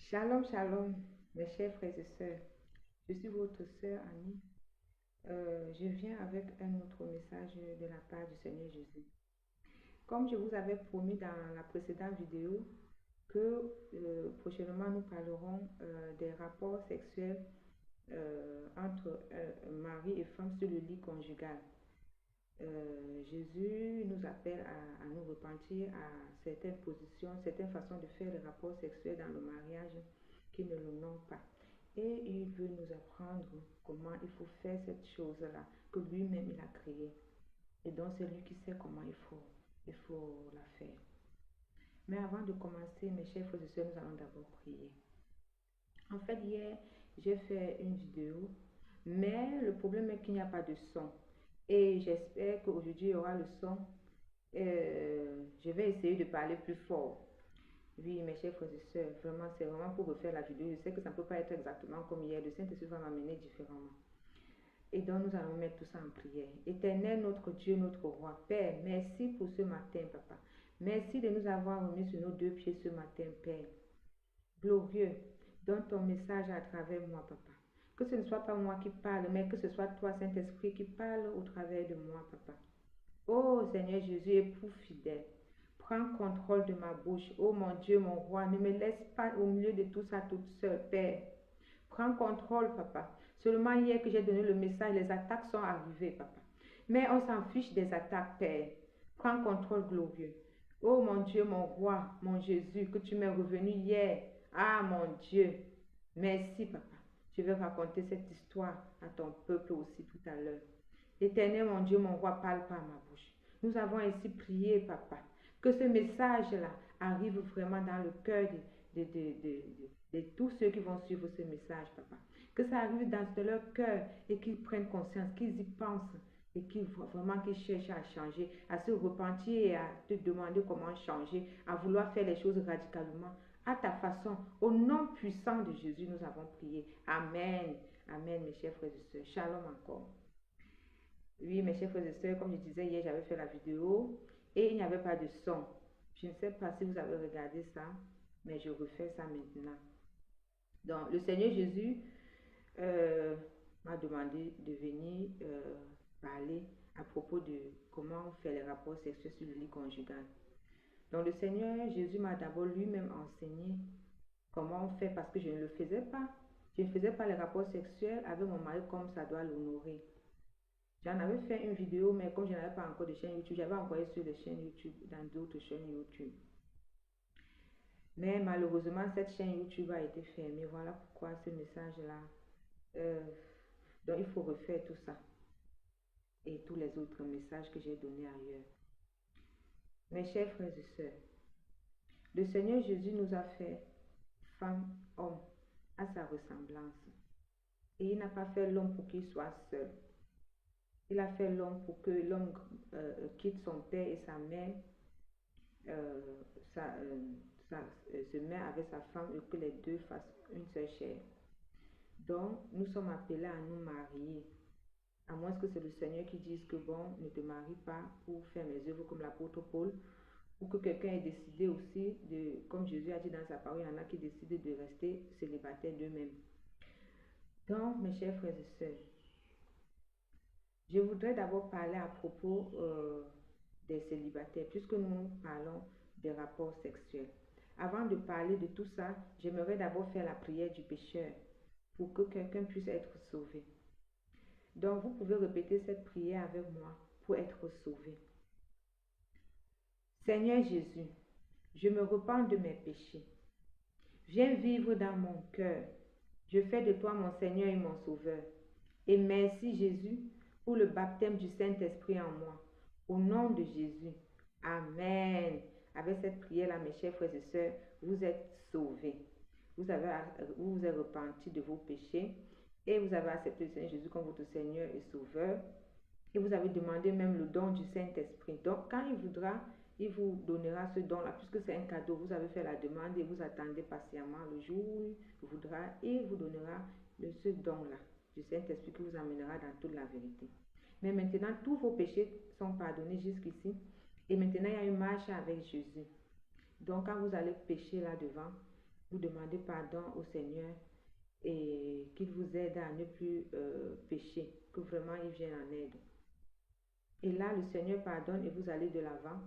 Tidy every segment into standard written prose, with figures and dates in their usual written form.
Shalom, shalom, mes chers frères et sœurs. Je suis votre sœur Annie. Je viens avec un autre message de la part du Seigneur Jésus. Comme je vous avais promis dans la précédente vidéo, que prochainement nous parlerons des rapports sexuels entre mari et femme sur le lit conjugal. Jésus nous appelle à nous repentir à certaines positions, certaines façons de faire les rapports sexuels dans le mariage qui ne l'honorent pas. Et il veut nous apprendre comment il faut faire cette chose-là, que lui-même il a créée. Et donc c'est lui qui sait comment il faut la faire. Mais avant de commencer, mes chers frères et sœurs, nous allons d'abord prier. En fait, hier, j'ai fait une vidéo, mais le problème est qu'il n'y a pas de son. Et j'espère qu'aujourd'hui, il y aura le son. Je vais essayer de parler plus fort. Oui, mes chers frères et sœurs, vraiment, c'est vraiment pour refaire la vidéo. Je sais que ça ne peut pas être exactement comme hier. Le Saint-Esprit va m'amener différemment. Et donc, nous allons mettre tout ça en prière. Éternel, notre Dieu, notre roi, Père, merci pour ce matin, Papa. Merci de nous avoir remis sur nos deux pieds ce matin, Père. Glorieux, donne ton message à travers moi, Papa. Que ce ne soit pas moi qui parle, mais que ce soit toi, Saint-Esprit, qui parle au travers de moi, Papa. Oh Seigneur Jésus, époux fidèle, prends contrôle de ma bouche. Oh mon Dieu, mon roi, ne me laisse pas au milieu de tout ça toute seule, Père. Prends contrôle, Papa. Seulement hier que j'ai donné le message, les attaques sont arrivées, Papa. Mais on s'en fiche des attaques, Père. Prends contrôle glorieux. Oh mon Dieu, mon roi, mon Jésus, que tu m'es revenu hier. Ah mon Dieu, merci, Papa. Je vais raconter cette histoire à ton peuple aussi tout à l'heure. Éternel, mon Dieu, mon roi, parle par ma bouche. Nous avons ainsi prié, Papa, que ce message-là arrive vraiment dans le cœur de tous ceux qui vont suivre ce message, Papa. Que ça arrive dans leur cœur et qu'ils prennent conscience, qu'ils y pensent et qu'ils vraiment qu'ils cherchent à changer, à se repentir et à te demander comment changer, à vouloir faire les choses radicalement, à ta façon. Au nom puissant de Jésus, nous avons prié. Amen. Amen, mes chers frères et sœurs. Shalom encore. Oui, mes chers frères et sœurs, comme je disais hier, j'avais fait la vidéo et il n'y avait pas de son. Je ne sais pas si vous avez regardé ça, mais je refais ça maintenant. Donc, le Seigneur Jésus m'a demandé de venir parler à propos de comment faire les rapports sexuels sur le lit conjugal. Donc, le Seigneur Jésus m'a d'abord lui-même enseigné comment on fait parce que je ne le faisais pas. Je ne faisais pas les rapports sexuels avec mon mari comme ça doit l'honorer. J'en avais fait une vidéo, mais comme je n'avais pas encore de chaîne YouTube, j'avais envoyé sur les chaînes YouTube, dans d'autres chaînes YouTube. Mais malheureusement, cette chaîne YouTube a été fermée. Voilà pourquoi ce message-là. Donc, il faut refaire tout ça. Et tous les autres messages que j'ai donnés ailleurs. Mes chers frères et sœurs, le Seigneur Jésus nous a fait femme, homme, à sa ressemblance. Et il n'a pas fait l'homme pour qu'il soit seul. Il a fait l'homme pour que l'homme quitte son père et sa mère, se met avec sa femme et que les deux fassent une seule chair. Donc, nous sommes appelés à nous marier. À moins que c'est le Seigneur qui dise que bon, ne te marie pas pour faire mes œuvres comme l'apôtre Paul, ou que quelqu'un ait décidé aussi de, comme Jésus a dit dans sa parole, il y en a qui décident de rester célibataires d'eux-mêmes. Donc, mes chers frères et sœurs, je voudrais d'abord parler à propos des célibataires, puisque nous parlons des rapports sexuels. Avant de parler de tout ça, j'aimerais d'abord faire la prière du pécheur pour que quelqu'un puisse être sauvé. Donc, vous pouvez répéter cette prière avec moi pour être sauvé. Seigneur Jésus, je me repens de mes péchés. Viens vivre dans mon cœur. Je fais de toi mon Seigneur et mon Sauveur. Et merci Jésus pour le baptême du Saint-Esprit en moi. Au nom de Jésus. Amen. Avec cette prière-là, mes chers frères et sœurs, vous êtes sauvés. Vous vous êtes repentis de vos péchés et vous avez accepté le Seigneur Jésus comme votre Seigneur et Sauveur. Et vous avez demandé même le don du Saint-Esprit. Donc, quand il voudra, il vous donnera ce don-là, puisque c'est un cadeau. Vous avez fait la demande et vous attendez patiemment le jour où il voudra et il vous donnera ce don-là du Saint-Esprit qui vous amènera dans toute la vérité. Mais maintenant, tous vos péchés sont pardonnés jusqu'ici. Et maintenant, il y a une marche avec Jésus. Donc, quand vous allez pécher là devant, vous demandez pardon au Seigneur et qu'il vous aide à ne plus pécher, que vraiment il vienne en aide. Et là, le Seigneur pardonne et vous allez de l'avant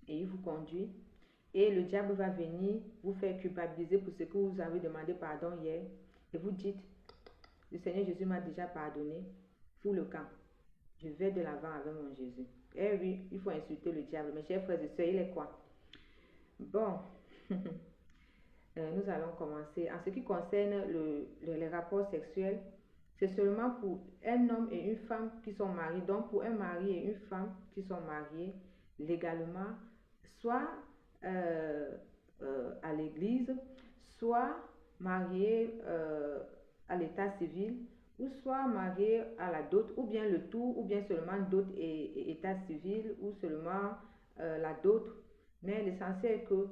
et il vous conduit. Et le diable va venir vous faire culpabiliser pour ce que vous avez demandé pardon hier. Et vous dites, le Seigneur Jésus m'a déjà pardonné, fous le camp. Je vais de l'avant avec mon Jésus. Eh oui, il faut insulter le diable. Mes chers frères et sœurs, il est quoi? Bon, nous allons commencer. En ce qui concerne les rapports sexuels, c'est seulement pour un homme et une femme qui sont mariés. Donc, pour un mari et une femme qui sont mariés légalement, soit à l'église, soit mariés à l'état civil, ou soit mariés à la dot, ou bien le tout, ou bien seulement dot et état civil, ou seulement la dot. Mais l'essentiel est que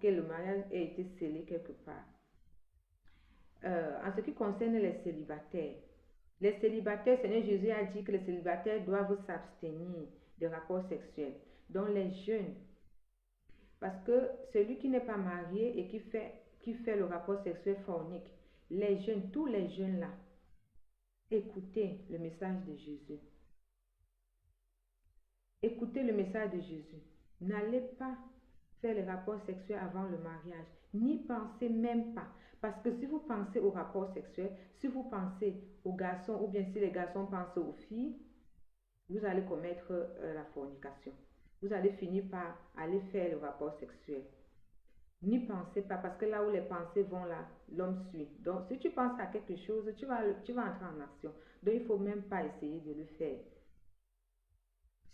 le mariage ait été scellé quelque part. En ce qui concerne les célibataires, Seigneur Jésus a dit que les célibataires doivent s'abstenir de rapports sexuels. Donc les jeunes, parce que celui qui n'est pas marié et qui fait le rapport sexuel fornique, les jeunes, tous les jeunes là, écoutez le message de Jésus. Écoutez le message de Jésus. N'allez pas faire les rapports sexuels avant le mariage. N'y pensez même pas. Parce que si vous pensez au rapport sexuel, si vous pensez aux garçons ou bien si les garçons pensent aux filles, vous allez commettre la fornication. Vous allez finir par aller faire le rapport sexuel. N'y pensez pas parce que là où les pensées vont là, l'homme suit. Donc si tu penses à quelque chose, tu vas entrer en action. Donc il ne faut même pas essayer de le faire.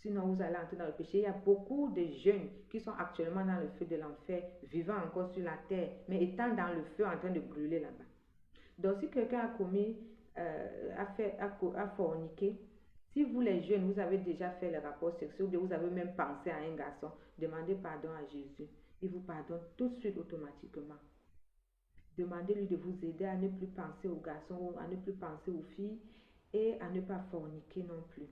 Sinon, vous allez entrer dans le péché. Il y a beaucoup de jeunes qui sont actuellement dans le feu de l'enfer, vivant encore sur la terre, mais étant dans le feu en train de brûler là-bas. Donc, si quelqu'un a commis, a forniqué, si vous les jeunes, vous avez déjà fait le rapport sexuel, ou vous avez même pensé à un garçon, demandez pardon à Jésus. Il vous pardonne tout de suite automatiquement. Demandez-lui de vous aider à ne plus penser aux garçons, à ne plus penser aux filles et à ne pas forniquer non plus.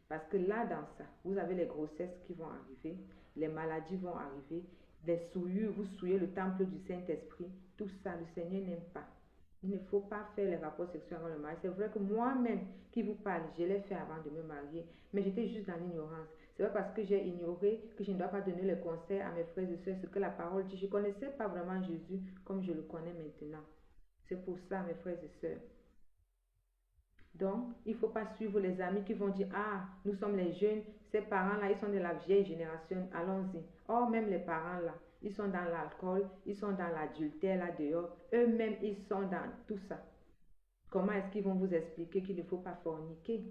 Parce que là, dans ça, vous avez les grossesses qui vont arriver, les maladies vont arriver, les souillures, vous souillez le temple du Saint-Esprit. Tout ça, le Seigneur n'aime pas. Il ne faut pas faire les rapports sexuels avant le mariage. C'est vrai que moi-même qui vous parle, je l'ai fait avant de me marier, mais j'étais juste dans l'ignorance. C'est pas parce que j'ai ignoré que je ne dois pas donner les conseils à mes frères et sœurs, ce que la parole dit. Je ne connaissais pas vraiment Jésus comme je le connais maintenant. C'est pour ça, mes frères et sœurs. Donc, il ne faut pas suivre les amis qui vont dire, ah, nous sommes les jeunes, ces parents-là, ils sont de la vieille génération, allons-y. Or, même les parents-là, ils sont dans l'alcool, ils sont dans l'adultère là dehors, eux-mêmes, ils sont dans tout ça. Comment est-ce qu'ils vont vous expliquer qu'il ne faut pas forniquer?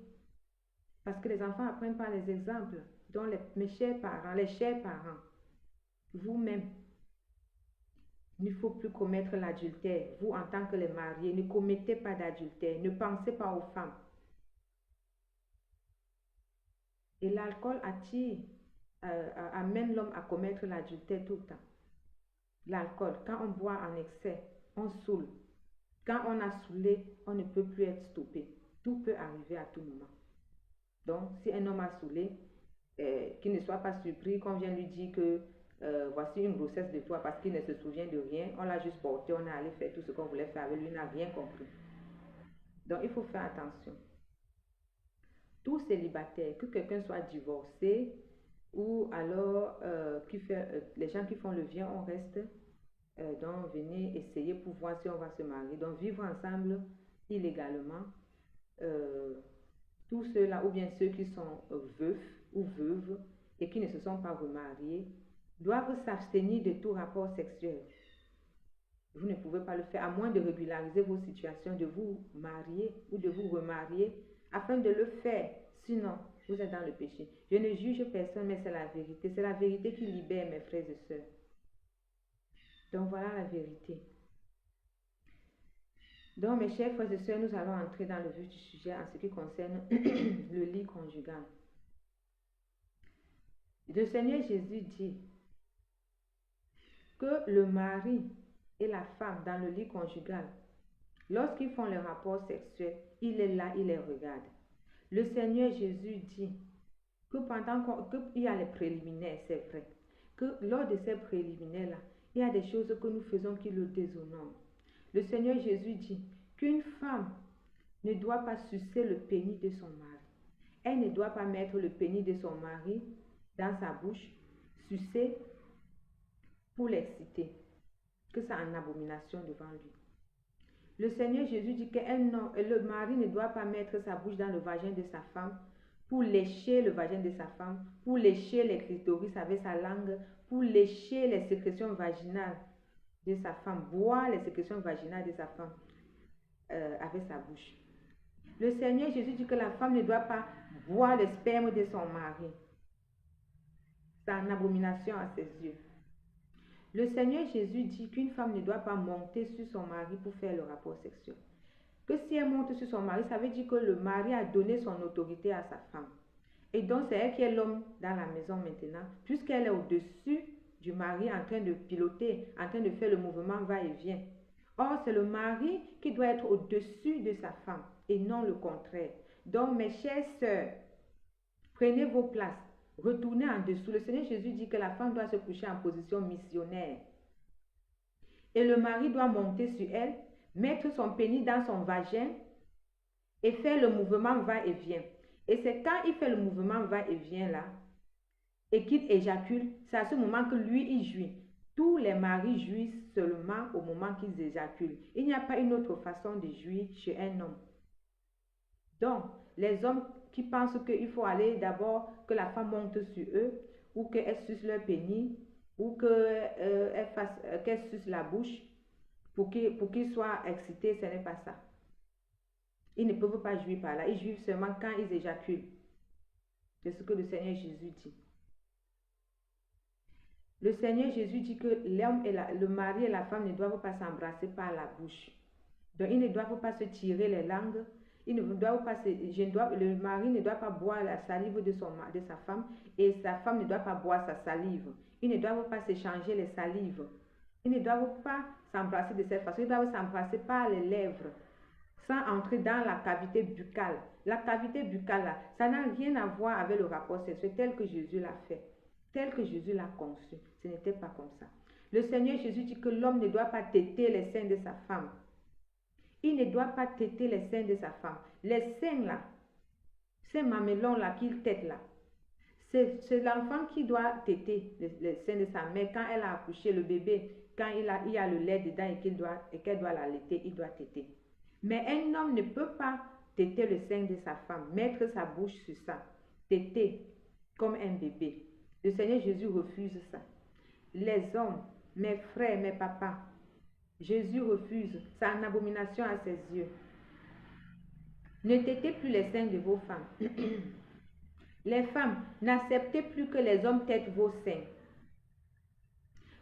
Parce que les enfants apprennent par les exemples. Donc, mes chers parents, vous-même, il ne faut plus commettre l'adultère. Vous, en tant que les mariés, ne commettez pas d'adultère. Ne pensez pas aux femmes. Et l'alcool amène l'homme à commettre l'adultère tout le temps. L'alcool, quand on boit en excès, on saoule. Quand on a saoulé, on ne peut plus être stoppé. Tout peut arriver à tout moment. Donc, si un homme a saoulé, qu'il ne soit pas surpris qu'on vienne lui dire que voici une grossesse de toi parce qu'il ne se souvient de rien. On l'a juste porté, on est allé faire tout ce qu'on voulait faire avec lui, il n'a rien compris. Donc, il faut faire attention. Tout célibataire, que quelqu'un soit divorcé ou alors les gens qui font le bien, on reste. Donc, venez essayer pour voir si on va se marier. Donc, vivre ensemble illégalement. Tous ceux-là, ou bien ceux qui sont veufs ou veuves et qui ne se sont pas remariés, doivent s'abstenir de tout rapport sexuel. Vous ne pouvez pas le faire, à moins de régulariser vos situations, de vous marier ou de vous remarier, afin de le faire. Sinon, vous êtes dans le péché. Je ne juge personne, mais c'est la vérité. C'est la vérité qui libère, mes frères et sœurs. Donc, voilà la vérité. Donc, mes chers frères et sœurs, nous allons entrer dans le vif du sujet en ce qui concerne le lit conjugal. Le Seigneur Jésus dit que le mari et la femme dans le lit conjugal, lorsqu'ils font le rapport sexuel, il est là, il les regarde. Le Seigneur Jésus dit que qu'il y a les préliminaires, c'est vrai, que lors de ces préliminaires-là, il y a des choses que nous faisons qui le déshonorent. Le Seigneur Jésus dit qu'une femme ne doit pas sucer le pénis de son mari. Elle ne doit pas mettre le pénis de son mari dans sa bouche, sucer pour l'exciter, que c'est en abomination devant lui. Le Seigneur Jésus dit que le mari ne doit pas mettre sa bouche dans le vagin de sa femme pour lécher le vagin de sa femme, pour lécher les clitoris avec sa langue, pour lécher les sécrétions vaginales de sa femme, boire les sécrétions vaginales de sa femme avec sa bouche. Le Seigneur Jésus dit que la femme ne doit pas boire le sperme de son mari. C'est en abomination à ses yeux. Le Seigneur Jésus dit qu'une femme ne doit pas monter sur son mari pour faire le rapport sexuel. Que si elle monte sur son mari, ça veut dire que le mari a donné son autorité à sa femme. Et donc c'est elle qui est l'homme dans la maison maintenant, puisqu'elle est au-dessus du mari en train de piloter, en train de faire le mouvement va-et-vient. Or, c'est le mari qui doit être au-dessus de sa femme et non le contraire. Donc, mes chères sœurs, prenez vos places, retournez en dessous. Le Seigneur Jésus dit que la femme doit se coucher en position missionnaire. Et le mari doit monter sur elle, mettre son pénis dans son vagin et faire le mouvement va-et-vient. Et c'est quand il fait le mouvement va-et-vient là, et qu'il éjacule, c'est à ce moment que lui, il jouit. Tous les maris jouissent seulement au moment qu'ils éjaculent. Il n'y a pas une autre façon de jouir chez un homme. Donc, les hommes qui pensent qu'il faut aller d'abord que la femme monte sur eux, ou qu'elle suce leur pénis, ou qu'elle suce la bouche pour qu'ils soient excités, ce n'est pas ça. Ils ne peuvent pas jouir par là. Ils jouissent seulement quand ils éjaculent. C'est ce que le Seigneur Jésus dit. Le Seigneur Jésus dit que le mari et la femme ne doivent pas s'embrasser par la bouche. Donc, ils ne doivent pas se tirer les langues. Le mari ne doit pas boire la salive de sa femme et sa femme ne doit pas boire sa salive. Ils ne doivent pas s'échanger les salives. Ils ne doivent pas s'embrasser de cette façon. Ils doivent s'embrasser par les lèvres sans entrer dans la cavité buccale. La cavité buccale, là, ça n'a rien à voir avec le rapport sexuel tel que Jésus l'a fait, tel que Jésus l'a conçu. Ce n'était pas comme ça. Le Seigneur Jésus dit que l'homme ne doit pas téter les seins de sa femme. Il ne doit pas téter les seins de sa femme. Les seins là, ces mamelons là qu'il tète là, c'est l'enfant qui doit téter les seins de sa mère quand elle a accouché le bébé, quand il y a le lait dedans et qu'elle doit l'allaiter, il doit téter. Mais un homme ne peut pas téter le sein de sa femme, mettre sa bouche sur ça, téter comme un bébé. Le Seigneur Jésus refuse ça. Les hommes, mes frères, mes papas, Jésus refuse. C'est en abomination à ses yeux. Ne tétez plus les seins de vos femmes. Les femmes, n'acceptez plus que les hommes têtent vos seins.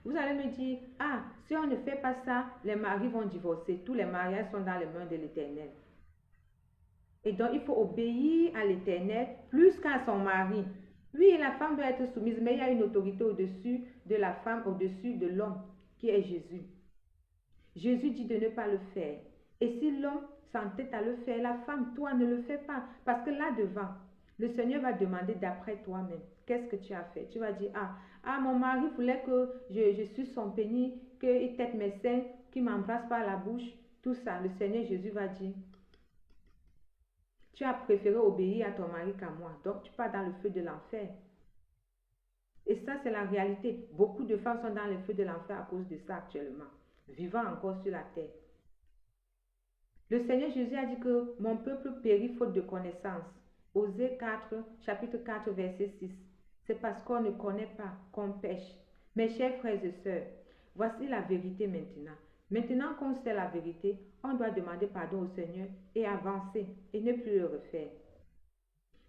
Vous allez me dire, ah, si on ne fait pas ça, les maris vont divorcer. Tous les mariages sont dans les mains de l'Éternel. Et donc, il faut obéir à l'Éternel plus qu'à son mari. Oui, la femme doit être soumise, mais il y a une autorité au-dessus de la femme, au-dessus de l'homme, qui est Jésus. Jésus dit de ne pas le faire. Et si l'homme s'entête à le faire, la femme, toi, ne le fais pas. Parce que là devant, le Seigneur va demander d'après toi-même, qu'est-ce que tu as fait? Tu vas dire, mon mari voulait que je suce son pénis, qu'il tète mes seins, qu'il m'embrasse par la bouche, tout ça. Le Seigneur Jésus va dire, tu as préféré obéir à ton mari qu'à moi. Donc, tu pars dans le feu de l'enfer. Et ça, c'est la réalité. Beaucoup de femmes sont dans le feu de l'enfer à cause de ça actuellement, vivant encore sur la terre. Le Seigneur Jésus a dit que mon peuple périt faute de connaissance. Osée 4, chapitre 4, verset 6. C'est parce qu'on ne connaît pas qu'on pêche. Mes chers frères et sœurs, voici la vérité maintenant. Maintenant qu'on sait la vérité, on doit demander pardon au Seigneur et avancer et ne plus le refaire.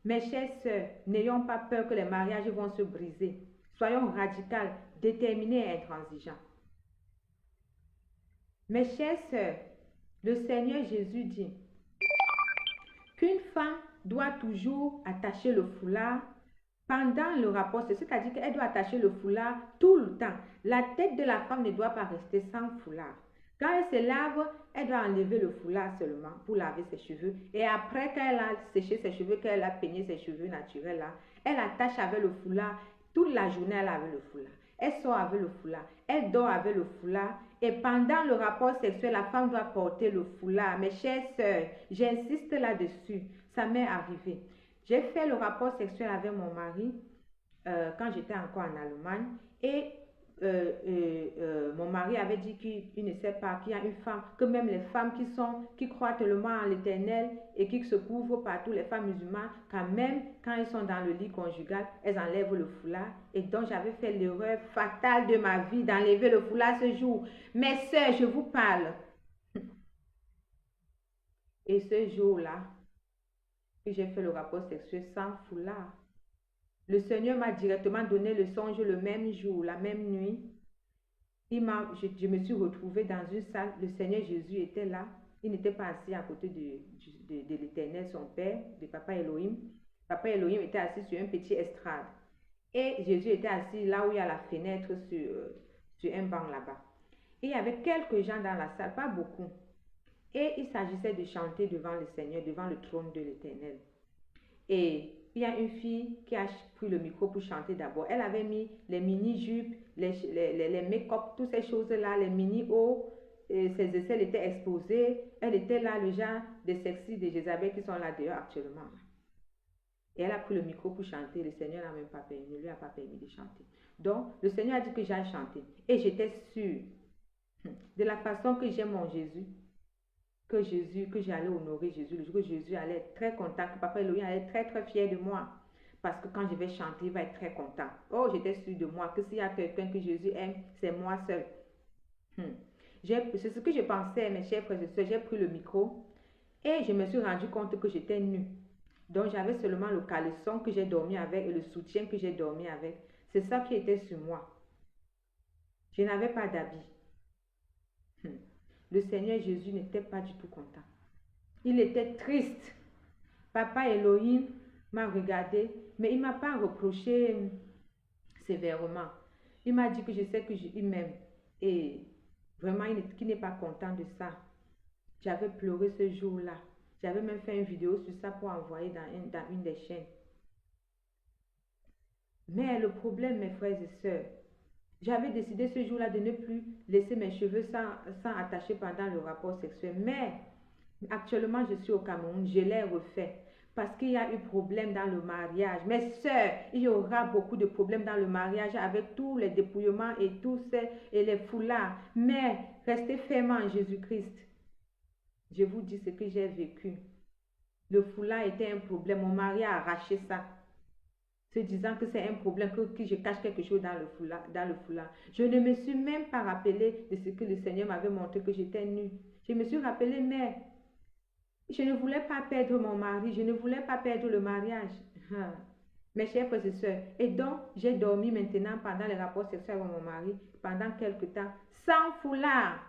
Mes chères sœurs, n'ayons pas peur que les mariages vont se briser. Soyons radicales, déterminés et intransigeants. Mes chères sœurs, le Seigneur Jésus dit qu'une femme doit toujours attacher le foulard pendant le rapport, c'est-à-dire qu'elle doit attacher le foulard tout le temps. La tête de la femme ne doit pas rester sans foulard. Quand elle se lave, elle doit enlever le foulard seulement pour laver ses cheveux. Et après, quand elle a séché ses cheveux, quand elle a peigné ses cheveux naturels, là, elle attache avec le foulard. Toute la journée, elle a avec le foulard. Elle sort avec le foulard. Elle dort avec le foulard. Et pendant le rapport sexuel, la femme doit porter le foulard. Mes chères sœurs, j'insiste là-dessus. Ça m'est arrivé. J'ai fait le rapport sexuel avec mon mari quand j'étais encore en Allemagne. Et mon mari avait dit qu'il ne sait pas qu'il y a une femme, que même les femmes qui croient tellement en l'Éternel et qui se couvrent partout, les femmes musulmanes, quand même, quand elles sont dans le lit conjugal, elles enlèvent le foulard. Et donc, j'avais fait l'erreur fatale de ma vie d'enlever le foulard ce jour. Mes sœurs, je vous parle. Et ce jour-là, que j'ai fait le rapport sexuel sans foulard, le Seigneur m'a directement donné le songe le même jour, la même nuit. Je me suis retrouvée dans une salle. Le Seigneur Jésus était là. Il n'était pas assis à côté de l'Éternel, son Père, de Papa Elohim. Papa Elohim était assis sur un petit estrade. Et Jésus était assis là où il y a la fenêtre sur un banc là-bas. Et il y avait quelques gens dans la salle, pas beaucoup. Et il s'agissait de chanter devant le Seigneur, devant le trône de l'Éternel. Et il y a une fille qui a pris le micro pour chanter d'abord. Elle avait mis les mini-jupes, les make-up, toutes ces choses-là, les mini-hauts, ses aisselles étaient exposées. Elle était là, le genre des sexy de Jézabel qui sont là dehors actuellement. Et elle a pris le micro pour chanter. Le Seigneur n'a même pas permis, ne lui a pas permis de chanter. Donc, le Seigneur a dit que j'allais chanter. Et j'étais sûre de la façon que j'aime mon Jésus, que j'allais honorer Jésus, le jour que Jésus allait être très content, que Papa Elohim allait être très très fier de moi. Parce que quand je vais chanter, il va être très content. Oh, j'étais sûre de moi, que s'il y a quelqu'un que Jésus aime, c'est moi seul. C'est ce que je pensais, mes chers frères et sœurs. J'ai pris le micro et je me suis rendu compte que j'étais nue. Donc j'avais seulement le caleçon que j'ai dormi avec et le soutien que j'ai dormi avec. C'est ça qui était sur moi. Je n'avais pas d'habit. Le Seigneur Jésus n'était pas du tout content. Il était triste. Papa Elohim m'a regardé, mais il ne m'a pas reproché sévèrement. Il m'a dit que je sais qu'il m'aime. Et vraiment, qu'il n'est pas content de ça. J'avais pleuré ce jour-là. J'avais même fait une vidéo sur ça pour envoyer dans une des chaînes. Mais le problème, mes frères et sœurs, j'avais décidé ce jour-là de ne plus laisser mes cheveux sans attacher pendant le rapport sexuel. Mais actuellement, je suis au Cameroun, je l'ai refait. Parce qu'il y a eu problème dans le mariage. Mes sœurs, il y aura beaucoup de problèmes dans le mariage avec tous les dépouillements et et les foulards. Mais restez fermes en Jésus-Christ. Je vous dis ce que j'ai vécu. Le foulard était un problème. Mon mari a arraché ça. Se disant que c'est un problème, que je cache quelque chose dans le foulard. Je ne me suis même pas rappelé de ce que le Seigneur m'avait montré, que j'étais nue. Je me suis rappelé, mais je ne voulais pas perdre mon mari, je ne voulais pas perdre le mariage. Mes chers frères et sœurs, et donc j'ai dormi maintenant pendant les rapports sexuels avec mon mari, pendant quelque temps, sans foulard.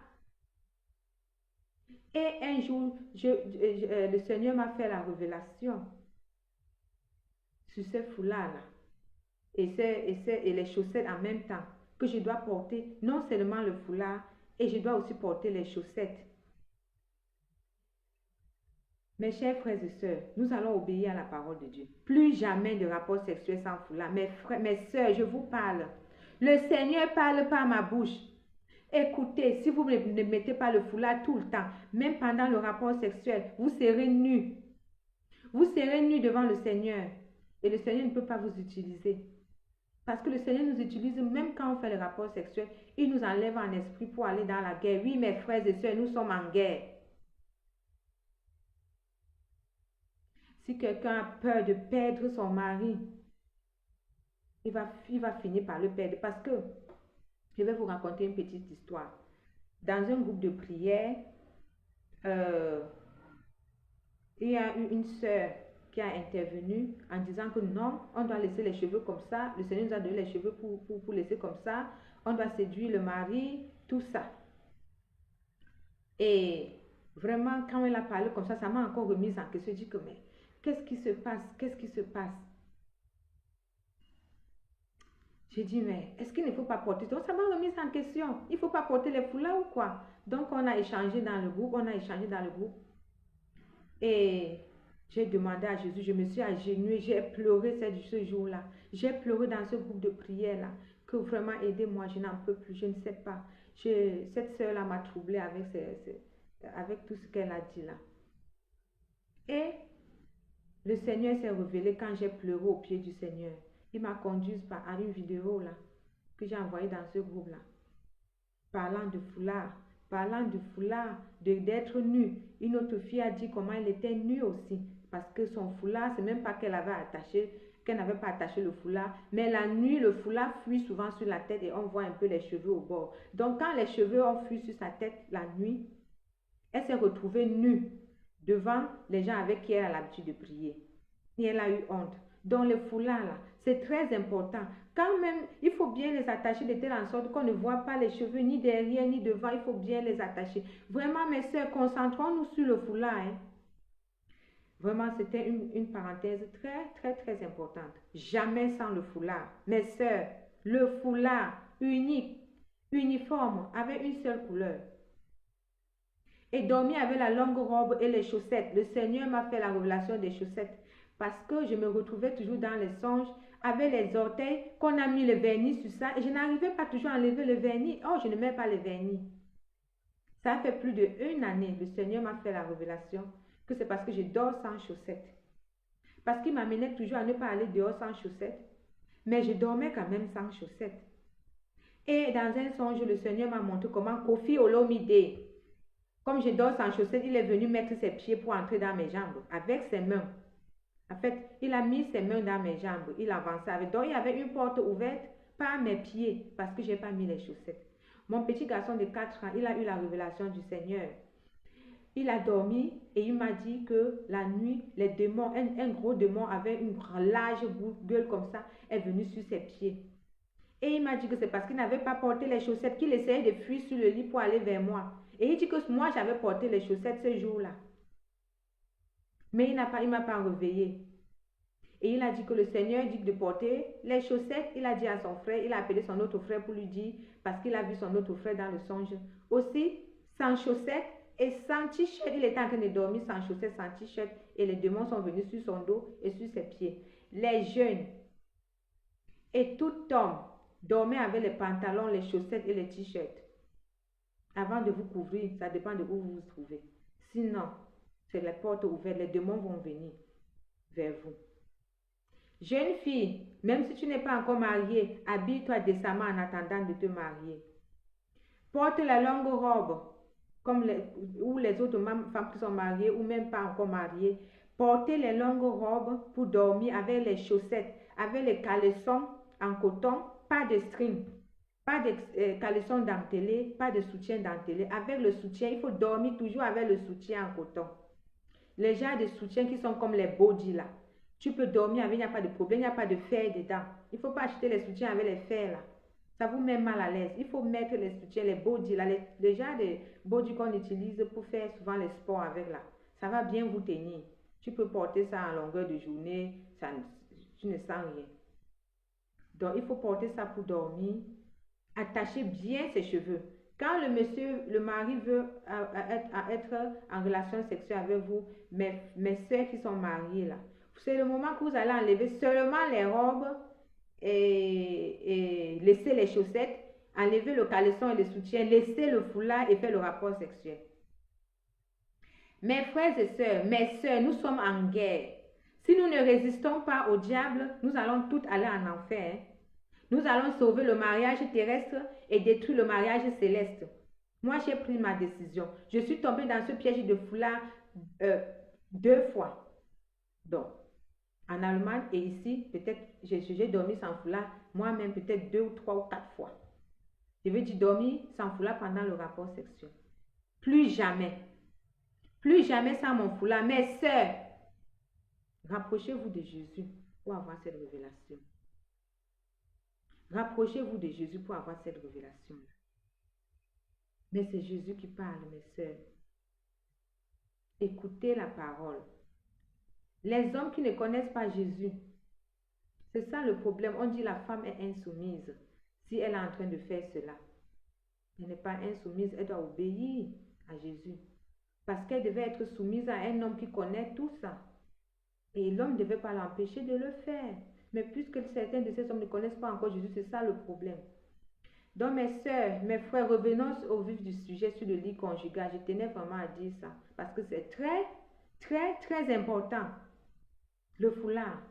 Et un jour, le Seigneur m'a fait la révélation sur ce foulard-là et les chaussettes en même temps, que je dois porter non seulement le foulard, et je dois aussi porter les chaussettes. Mes chers frères et sœurs, nous allons obéir à la parole de Dieu. Plus jamais de rapport sexuel sans foulard. Mes sœurs, je vous parle. Le Seigneur parle par ma bouche. Écoutez, si vous ne mettez pas le foulard tout le temps, même pendant le rapport sexuel, vous serez nus. Vous serez nus devant le Seigneur. Et le Seigneur ne peut pas vous utiliser. Parce que le Seigneur nous utilise même quand on fait le rapport sexuel. Il nous enlève en esprit pour aller dans la guerre. Oui, mes frères et sœurs, nous sommes en guerre. Si quelqu'un a peur de perdre son mari, il va finir par le perdre. Parce que, je vais vous raconter une petite histoire. Dans un groupe de prière, il y a eu une sœur qui a intervenu en disant que non, on doit laisser les cheveux comme ça. Le Seigneur nous a donné les cheveux pour laisser comme ça. On doit séduire le mari, tout ça. Et vraiment, quand elle a parlé comme ça m'a encore remise en question. Je dis que, mais qu'est-ce qui se passe? Qu'est-ce qui se passe? J'ai dit, mais est-ce qu'il ne faut pas porter? Donc, ça m'a remise en question. Il ne faut pas porter les foulards ou quoi? Donc, on a échangé dans le groupe. Et j'ai demandé à Jésus, je me suis agenouillée, j'ai pleuré ce jour-là. J'ai pleuré dans ce groupe de prière-là. que vraiment aidez-moi, je n'en peux plus, je ne sais pas. Cette sœur-là m'a troublée avec tout ce qu'elle a dit là. Et le Seigneur s'est révélé quand j'ai pleuré au pied du Seigneur. Il m'a conduite à une vidéo là, que j'ai envoyée dans ce groupe là, parlant de foulard, d'être nue. Une autre fille a dit comment elle était nue aussi, parce que son foulard, c'est même pas qu'elle avait attaché, qu'elle n'avait pas attaché le foulard, mais la nuit, le foulard fuit souvent sur la tête et on voit un peu les cheveux au bord. Donc quand les cheveux ont fui sur sa tête la nuit, elle s'est retrouvée nue devant les gens avec qui elle a l'habitude de prier. Et elle a eu honte. Donc les foulards là, c'est très important. Quand même, il faut bien les attacher de telle en sorte qu'on ne voit pas les cheveux ni derrière ni devant. Il faut bien les attacher. Vraiment, mes soeurs, concentrons-nous sur le foulard. Hein. Vraiment, c'était une parenthèse très importante. Jamais sans le foulard. Mes soeurs, le foulard unique, uniforme, avec une seule couleur. Et dormir avec la longue robe et les chaussettes. Le Seigneur m'a fait la révélation des chaussettes. Parce que je me retrouvais toujours dans les songes avec les orteils, qu'on a mis le vernis sur ça. Et je n'arrivais pas toujours à enlever le vernis. Oh, je ne mets pas le vernis. Ça fait plus d'1 année. Le Seigneur m'a fait la révélation que c'est parce que je dors sans chaussettes. Parce qu'il m'amenait toujours à ne pas aller dehors sans chaussettes. Mais je dormais quand même sans chaussettes. Et dans un songe, le Seigneur m'a montré comment Kofi Olomide, comme je dors sans chaussettes, il est venu mettre ses pieds pour entrer dans mes jambes avec ses mains. En fait, il a mis ses mains dans mes jambes, il avançait avec. Donc, il y avait une porte ouverte par mes pieds parce que je n'ai pas mis les chaussettes. Mon petit garçon de 4 ans, il a eu la révélation du Seigneur. Il a dormi et il m'a dit que la nuit, les démons, un gros démon avec une large gueule comme ça, est venu sur ses pieds. Et il m'a dit que c'est parce qu'il n'avait pas porté les chaussettes qu'il essayait de fuir sur le lit pour aller vers moi. Et il dit que moi, j'avais porté les chaussettes ce jour-là. Mais il ne m'a pas réveillé. Et il a dit que le Seigneur dit de porter les chaussettes. Il a dit à son frère, il a appelé son autre frère pour lui dire, parce qu'il a vu son autre frère dans le songe. Aussi, sans chaussettes et sans t-shirt. Il était en train de dormir sans chaussettes, sans t-shirt. Et les démons sont venus sur son dos et sur ses pieds. Les jeunes et tout homme dormait avec les pantalons, les chaussettes et les t-shirts. Avant de vous couvrir, ça dépend de où vous vous trouvez. Sinon, c'est les portes ouvertes, les démons vont venir vers vous. Jeune fille, même si tu n'es pas encore mariée, habille-toi décemment en attendant de te marier. Porte la longue robe, comme les autres femmes qui sont mariées ou même pas encore mariées. Portez les longues robes pour dormir avec les chaussettes, avec les caleçons en coton, pas de string, pas de caleçons dentelés, pas de soutien dentelé. Avec le soutien, il faut dormir toujours avec le soutien en coton. Les genres de soutien qui sont comme les body là. Tu peux dormir avec, il n'y a pas de problème, il n'y a pas de fer dedans. Il ne faut pas acheter les soutiens avec les fers là. Ça vous met mal à l'aise. Il faut mettre les soutiens, les body là, les genres de body qu'on utilise pour faire souvent les sports avec là. Ça va bien vous tenir. Tu peux porter ça en longueur de journée, tu ne sens rien. Donc, il faut porter ça pour dormir. Attachez bien ses cheveux. Quand le mari veut être en relation sexuelle avec vous, mes soeurs qui sont mariées là, c'est le moment que vous allez enlever seulement les robes et laisser les chaussettes, enlever le caleçon et le soutien, laisser le foulard et faire le rapport sexuel. Mes frères et sœurs, mes sœurs, nous sommes en guerre. Si nous ne résistons pas au diable, nous allons toutes aller en enfer. Nous allons sauver le mariage terrestre et détruire le mariage céleste. Moi, j'ai pris ma décision. Je suis tombée dans ce piège de foulard 2 fois. Donc, en Allemagne et ici, peut-être, j'ai dormi sans foulard, moi-même peut-être 2 ou 3 ou 4 fois. Je veux dire dormir sans foulard pendant le rapport sexuel. Plus jamais. Plus jamais sans mon foulard. Mes sœurs, rapprochez-vous de Jésus pour avoir cette révélation. Rapprochez-vous de Jésus pour avoir cette révélation. Mais c'est Jésus qui parle, mes sœurs. Écoutez la parole. Les hommes qui ne connaissent pas Jésus, c'est ça le problème. On dit la femme est insoumise si elle est en train de faire cela. Elle n'est pas insoumise, elle doit obéir à Jésus. Parce qu'elle devait être soumise à un homme qui connaît tout ça. Et l'homme ne devait pas l'empêcher de le faire. Mais puisque certains de ces hommes ne connaissent pas encore Jésus, c'est ça le problème. Donc mes sœurs, mes frères, revenons au vif du sujet sur le lit conjugal. Je tenais vraiment à dire ça parce que c'est très, très, très important. Le foulard,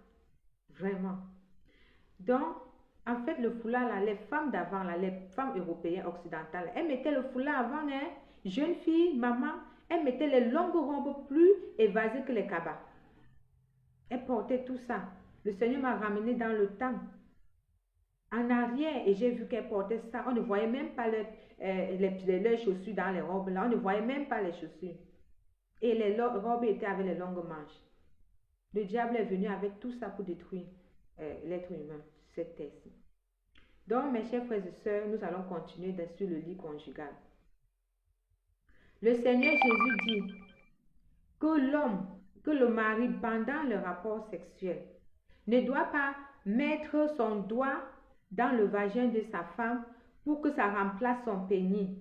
vraiment. Donc, en fait, le foulard, là, les femmes d'avant, là, les femmes européennes, occidentales, elles mettaient le foulard avant, hein. Jeune fille, maman, elles mettaient les longues robes plus évasées que les cabas. Elles portaient tout ça. Le Seigneur m'a ramené dans le temps, en arrière, et j'ai vu qu'elles portaient ça. On ne voyait même pas leurs chaussures dans les robes, là. On ne voyait même pas les chaussures. Et les robes étaient avec les longues manches. Le diable est venu avec tout ça pour détruire l'être humain, cette terre-ci. Donc, mes chers frères et sœurs, nous allons continuer sur le lit conjugal. Le Seigneur Jésus dit que l'homme, que le mari, pendant le rapport sexuel, ne doit pas mettre son doigt dans le vagin de sa femme pour que ça remplace son pénis.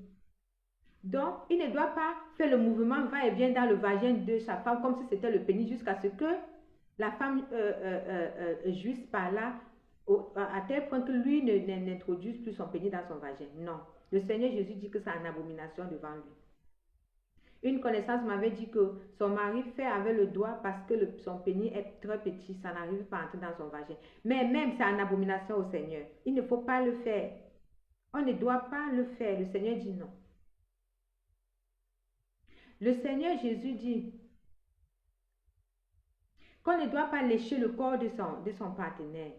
Donc, il ne doit pas faire le mouvement va-et-vient dans le vagin de sa femme comme si c'était le pénis jusqu'à ce que la femme jouisse par là à tel point que lui n'introduise plus son pénis dans son vagin. Non. Le Seigneur Jésus dit que c'est une abomination devant lui. Une connaissance m'avait dit que son mari fait avec le doigt parce que son pénis est très petit, ça n'arrive pas à entrer dans son vagin. Mais même c'est une abomination au Seigneur. Il ne faut pas le faire. On ne doit pas le faire. Le Seigneur dit non. Le Seigneur Jésus dit qu'on ne doit pas lécher le corps de son partenaire.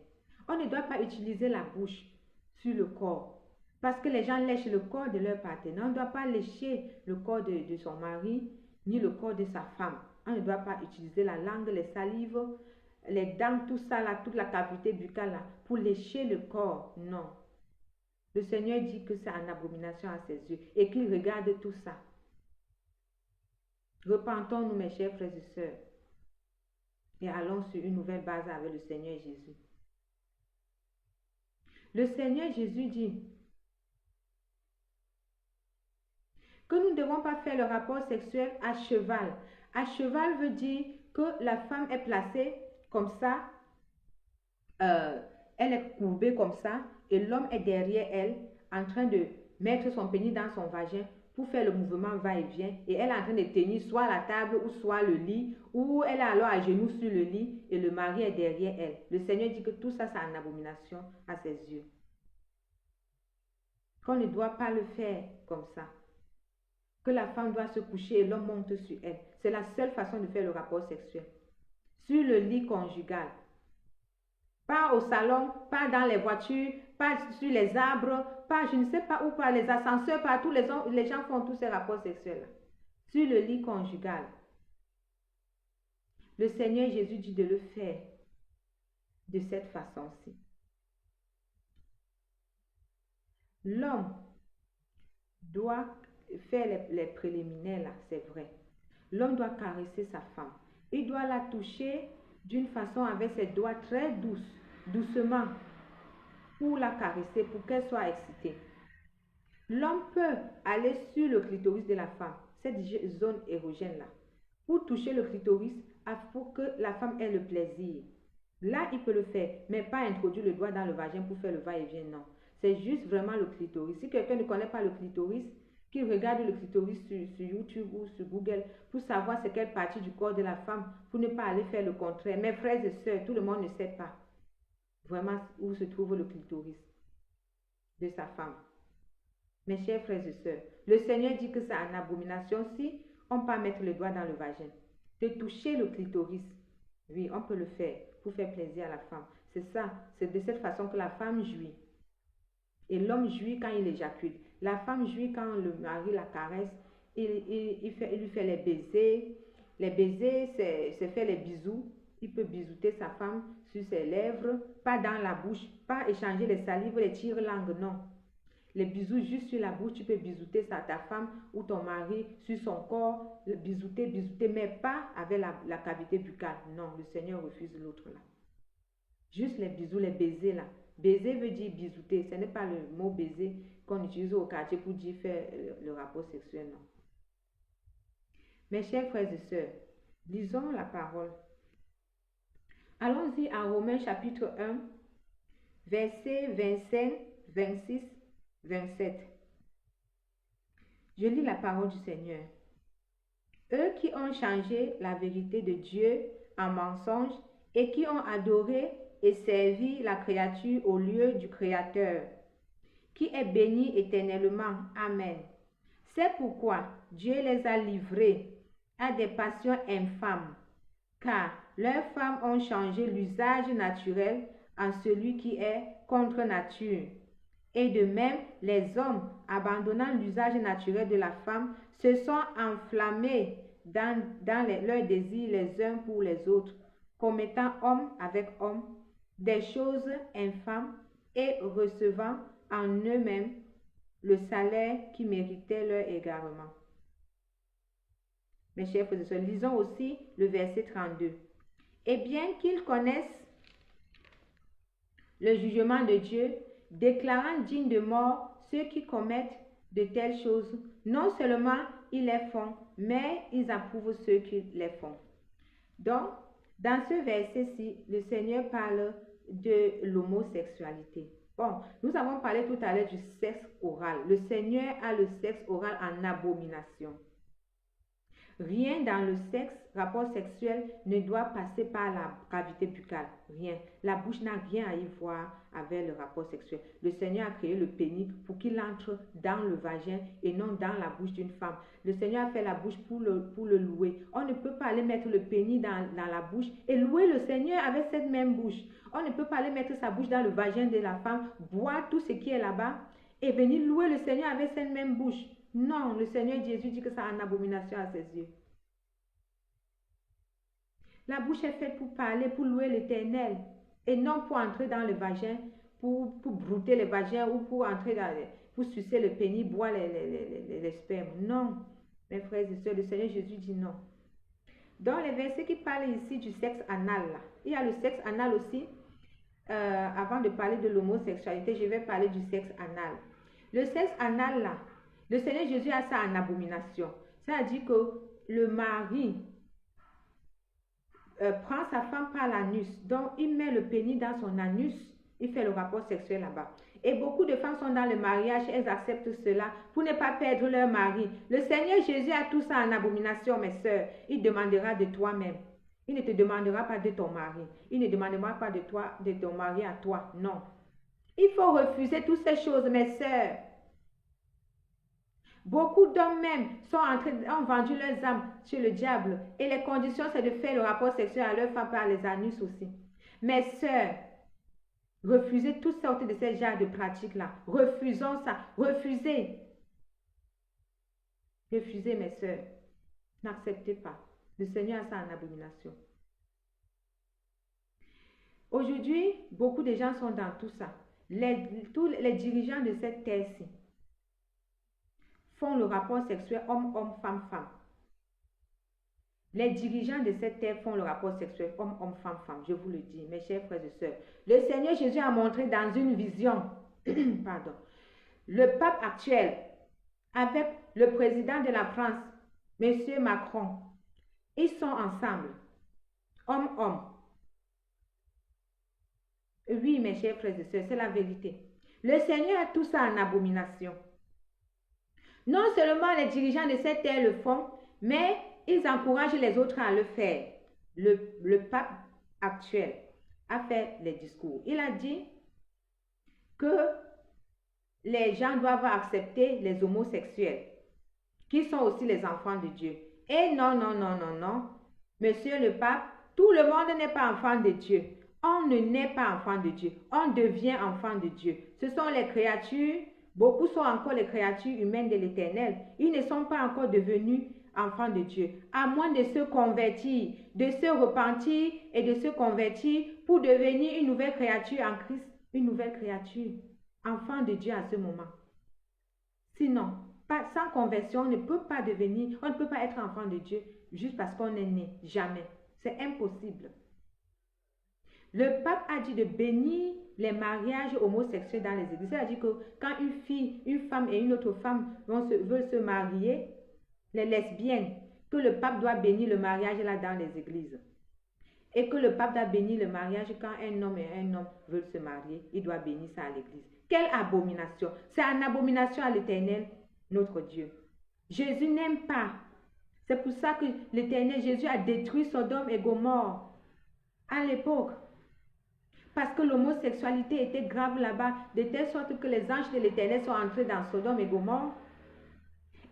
On ne doit pas utiliser la bouche sur le corps. Parce que les gens lèchent le corps de leur partenaire. On ne doit pas lécher le corps de son mari, ni le corps de sa femme. On ne doit pas utiliser la langue, les salives, les dents, tout ça là, toute la cavité buccale là, pour lécher le corps. Non. Le Seigneur dit que c'est une abomination à ses yeux et qu'il regarde tout ça. Repentons-nous, mes chers frères et sœurs, et allons sur une nouvelle base avec le Seigneur Jésus. Le Seigneur Jésus dit que nous ne devons pas faire le rapport sexuel à cheval. À cheval veut dire que la femme est placée comme ça, elle est courbée comme ça, et l'homme est derrière elle en train de mettre son pénis dans son vagin pour faire le mouvement va-et-vient, et elle est en train de tenir soit la table ou soit le lit, ou elle est alors à genoux sur le lit et le mari est derrière elle. Le Seigneur dit que tout ça, c'est une abomination à ses yeux. Qu'on ne doit pas le faire comme ça. Que la femme doit se coucher et l'homme monte sur elle. C'est la seule façon de faire le rapport sexuel. Sur le lit conjugal. Pas au salon, pas dans les voitures, pas sur les arbres, pas je ne sais pas où, pas les ascenseurs, partout les gens font tous ces rapports sexuels. Sur le lit conjugal. Le Seigneur Jésus dit de le faire de cette façon-ci. L'homme doit faire les préliminaires là, c'est vrai. L'homme doit caresser sa femme. Il doit la toucher d'une façon avec ses doigts très doucement, pour la caresser, pour qu'elle soit excitée. L'homme peut aller sur le clitoris de la femme, cette zone érogène là, pour toucher le clitoris, pour que la femme ait le plaisir. Là, il peut le faire, mais pas introduire le doigt dans le vagin pour faire le va-et-vient, non. C'est juste vraiment le clitoris. Si quelqu'un ne connaît pas le clitoris, qu'il regarde le clitoris sur YouTube ou sur Google pour savoir c'est quelle partie du corps de la femme, pour ne pas aller faire le contraire. Mes frères et sœurs, tout le monde ne sait pas vraiment où se trouve le clitoris de sa femme. Mes chers frères et sœurs, le Seigneur dit que c'est une abomination si on peut mettre le doigt dans le vagin. De toucher le clitoris, oui, on peut le faire pour faire plaisir à la femme. C'est ça, c'est de cette façon que la femme jouit. Et l'homme jouit quand il éjacule. La femme jouit quand le mari la caresse. Il lui fait les baisers. Les baisers, c'est faire les bisous. Il peut bisouter sa femme sur ses lèvres, pas dans la bouche, pas échanger les salives, les tire-langues, non. Les bisous juste sur la bouche, tu peux bisouter ta femme ou ton mari sur son corps, bisouter, mais pas avec la cavité buccale. Non, le Seigneur refuse l'autre là. Juste les bisous, les baisers là. Baiser veut dire bisouter. Ce n'est pas le mot baiser qu'on utilise au quartier pour dire faire le rapport sexuel, non. Mes chers frères et sœurs, lisons la parole. Allons-y en Romains chapitre 1, versets 25, 26, 27. Je lis la parole du Seigneur. Eux qui ont changé la vérité de Dieu en mensonge et qui ont adoré et servi la créature au lieu du Créateur, qui est béni éternellement. Amen. C'est pourquoi Dieu les a livrés à des passions infâmes, car leurs femmes ont changé l'usage naturel en celui qui est contre nature. Et de même, les hommes, abandonnant l'usage naturel de la femme, se sont enflammés dans leurs désirs les uns pour les autres, commettant homme avec homme des choses infâmes et recevant en eux-mêmes le salaire qui méritait leur égarement. Mes chers frères et sœurs, lisons aussi le verset 32. Et bien qu'ils connaissent le jugement de Dieu, déclarant dignes de mort ceux qui commettent de telles choses, non seulement ils les font, mais ils approuvent ceux qui les font. Donc, dans ce verset-ci, le Seigneur parle de l'homosexualité. Bon, nous avons parlé tout à l'heure du sexe oral. Le Seigneur a le sexe oral en abomination. Rien dans le sexe, rapport sexuel, ne doit passer par la cavité buccale. Rien. La bouche n'a rien à y voir avec le rapport sexuel. Le Seigneur a créé le pénis pour qu'il entre dans le vagin et non dans la bouche d'une femme. Le Seigneur a fait la bouche pour le louer. On ne peut pas aller mettre le pénis dans la bouche et louer le Seigneur avec cette même bouche. On ne peut pas aller mettre sa bouche dans le vagin de la femme, boire tout ce qui est là-bas et venir louer le Seigneur avec cette même bouche. Non, le Seigneur Jésus dit que c'est une abomination à ses yeux. La bouche est faite pour parler, pour louer l'Éternel, et non pour entrer dans le vagin, pour brouter le vagin ou pour entrer pour sucer le pénis, boire les spermes. Non, mes frères et sœurs, le Seigneur Jésus dit non. Dans les versets qui parlent ici du sexe anal, là, il y a le sexe anal aussi. Avant de parler de l'homosexualité, je vais parler du sexe anal. Le sexe anal, là, le Seigneur Jésus a ça en abomination. C'est-à-dire que le mari prend sa femme par l'anus, donc il met le pénis dans son anus, il fait le rapport sexuel là-bas. Et beaucoup de femmes sont dans le mariage, elles acceptent cela pour ne pas perdre leur mari. Le Seigneur Jésus a tout ça en abomination, mes sœurs. Il demandera de toi-même. Il ne te demandera pas de ton mari. Il ne demandera pas de toi, de ton mari à toi. Non. Il faut refuser toutes ces choses, mes sœurs. Beaucoup d'hommes même ont vendu leurs âmes chez le diable. Et les conditions, c'est de faire le rapport sexuel à leur femme par les anus aussi. Mes sœurs, refusez toutes sortes de ces genres de pratiques-là. Refusons ça. Refusez. Refusez, mes sœurs. N'acceptez pas. Le Seigneur a ça en abomination. Aujourd'hui, beaucoup de gens sont dans tout ça. Tous les dirigeants de cette terre-ci font le rapport sexuel homme-homme, femme-femme. Les dirigeants de cette terre font le rapport sexuel homme-homme, femme-femme. Je vous le dis, mes chers frères et sœurs. Le Seigneur Jésus a montré dans une vision, pardon, le pape actuel avec le président de la France, M. Macron. Ils sont ensemble, homme-homme. Oui, mes chers frères et sœurs, c'est la vérité. Le Seigneur a tout ça en abomination. Non seulement les dirigeants de cette terre le font, mais ils encouragent les autres à le faire. Le pape actuel a fait les discours. Il a dit que les gens doivent accepter les homosexuels, qui sont aussi les enfants de Dieu. Et non, non, non, non, non. Monsieur le pape, tout le monde n'est pas enfant de Dieu. On ne naît pas enfant de Dieu. On devient enfant de Dieu. Ce sont les créatures. Beaucoup sont encore les créatures humaines de l'Éternel. Ils ne sont pas encore devenus enfants de Dieu. À moins de se convertir, de se repentir et de se convertir pour devenir une nouvelle créature en Christ. Une nouvelle créature. Enfant de Dieu à ce moment. Sinon, sans conversion, on ne peut pas devenir, on ne peut pas être enfant de Dieu juste parce qu'on est né. Jamais. C'est impossible. Le pape a dit de bénir les mariages homosexuels dans les églises. C'est-à-dire que quand une fille, une femme et une autre femme veulent se marier, les lesbiennes, que le pape doit bénir le mariage là dans les églises. et que le pape doit bénir le mariage quand un homme et un homme veulent se marier, il doit bénir ça à l'église. Quelle abomination! C'est une abomination à l'Éternel, notre Dieu. Jésus n'aime pas. C'est pour ça que l'Éternel Jésus a détruit Sodome et Gomorrhe à l'époque. Parce que l'homosexualité était grave là-bas, de telle sorte que les anges de l'Éternel sont entrés dans Sodome et Gomorrhe.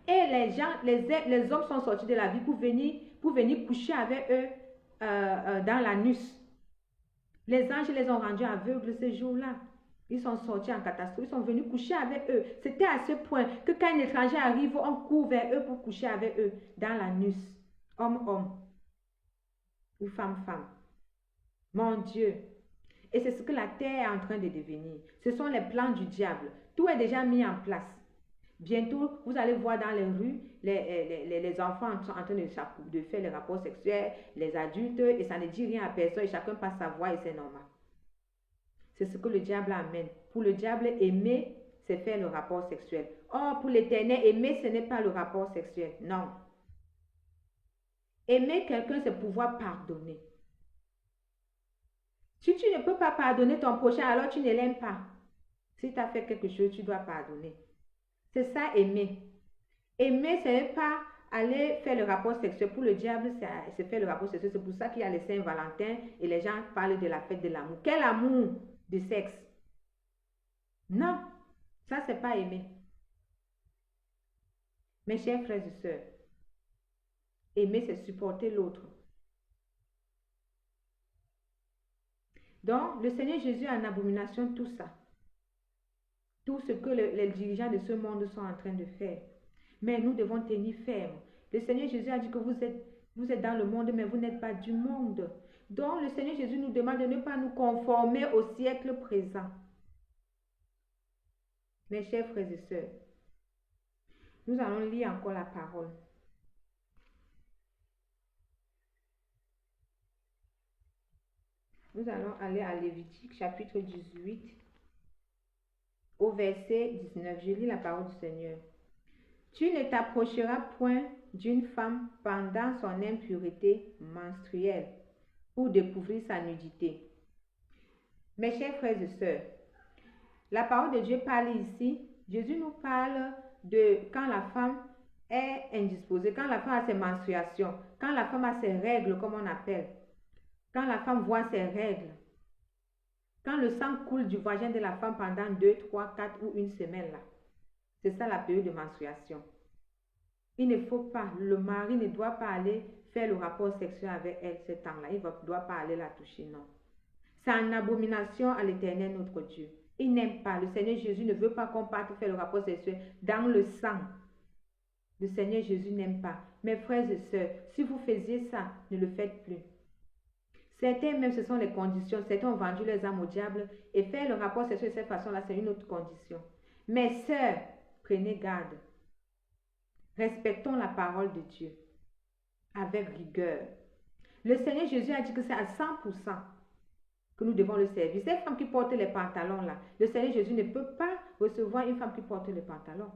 Et les hommes sont sortis de la vie pour venir coucher avec eux dans l'anus. Les anges les ont rendus aveugles ce jour-là. Ils sont sortis en catastrophe, ils sont venus coucher avec eux. C'était à ce point que quand un étranger arrive, on court vers eux pour coucher avec eux dans l'anus. Homme-homme ou femme-femme. Mon Dieu! Et c'est ce que la terre est en train de devenir. Ce sont les plans du diable. Tout est déjà mis en place. Bientôt, vous allez voir dans les rues, les enfants sont en train de faire les rapports sexuels, les adultes, et ça ne dit rien à personne, et chacun passe sa voix et c'est normal. C'est ce que le diable amène. Pour le diable, aimer, c'est faire le rapport sexuel. Or, pour l'Éternel, aimer, ce n'est pas le rapport sexuel. Non. Aimer quelqu'un, c'est pouvoir pardonner. Si tu ne peux pas pardonner ton prochain, alors tu ne l'aimes pas. Si tu as fait quelque chose, tu dois pardonner. C'est ça, aimer. Aimer, ce n'est pas aller faire le rapport sexuel. Pour le diable, c'est faire le rapport sexuel. C'est pour ça qu'il y a les Saint-Valentin et les gens parlent de la fête de l'amour. Quel amour du sexe? Non, ça, c'est pas aimer. Mes chers frères et sœurs, aimer, c'est supporter l'autre. Donc, le Seigneur Jésus a en abomination tout ça. Tout ce que les dirigeants de ce monde sont en train de faire. Mais nous devons tenir ferme. Le Seigneur Jésus a dit que vous êtes dans le monde, mais vous n'êtes pas du monde. Donc, le Seigneur Jésus nous demande de ne pas nous conformer au siècle présent. Mes chers frères et sœurs, nous allons lire encore la parole. Nous allons aller à Lévitique, chapitre 18, au verset 19. Je lis la parole du Seigneur. Tu ne t'approcheras point d'une femme pendant son impureté menstruelle pour découvrir sa nudité. Mes chers frères et sœurs, la parole de Dieu parle ici. Jésus nous parle de quand la femme est indisposée, quand la femme a ses menstruations, quand la femme a ses règles, comme on appelle, quand la femme voit ses règles, quand le sang coule du vagin de la femme pendant 2, 3, 4 ou une semaine là. C'est ça la période de menstruation. Il ne faut pas, le mari ne doit pas aller faire le rapport sexuel avec elle ce temps-là. Il ne doit pas aller la toucher, non. C'est une abomination à l'Éternel notre Dieu. Il n'aime pas. Le Seigneur Jésus ne veut pas qu'on parte faire le rapport sexuel dans le sang. Le Seigneur Jésus n'aime pas. Mes frères et sœurs, si vous faisiez ça, ne le faites plus. Certains même, ce sont les conditions. Certains ont vendu les âmes au diable et faire le rapport sexuel de cette façon-là, c'est une autre condition. Mes sœurs, prenez garde. Respectons la parole de Dieu avec rigueur. Le Seigneur Jésus a dit que c'est à 100% que nous devons le servir. Ces femmes qui portent les pantalons là, le Seigneur Jésus ne peut pas recevoir une femme qui porte les pantalons.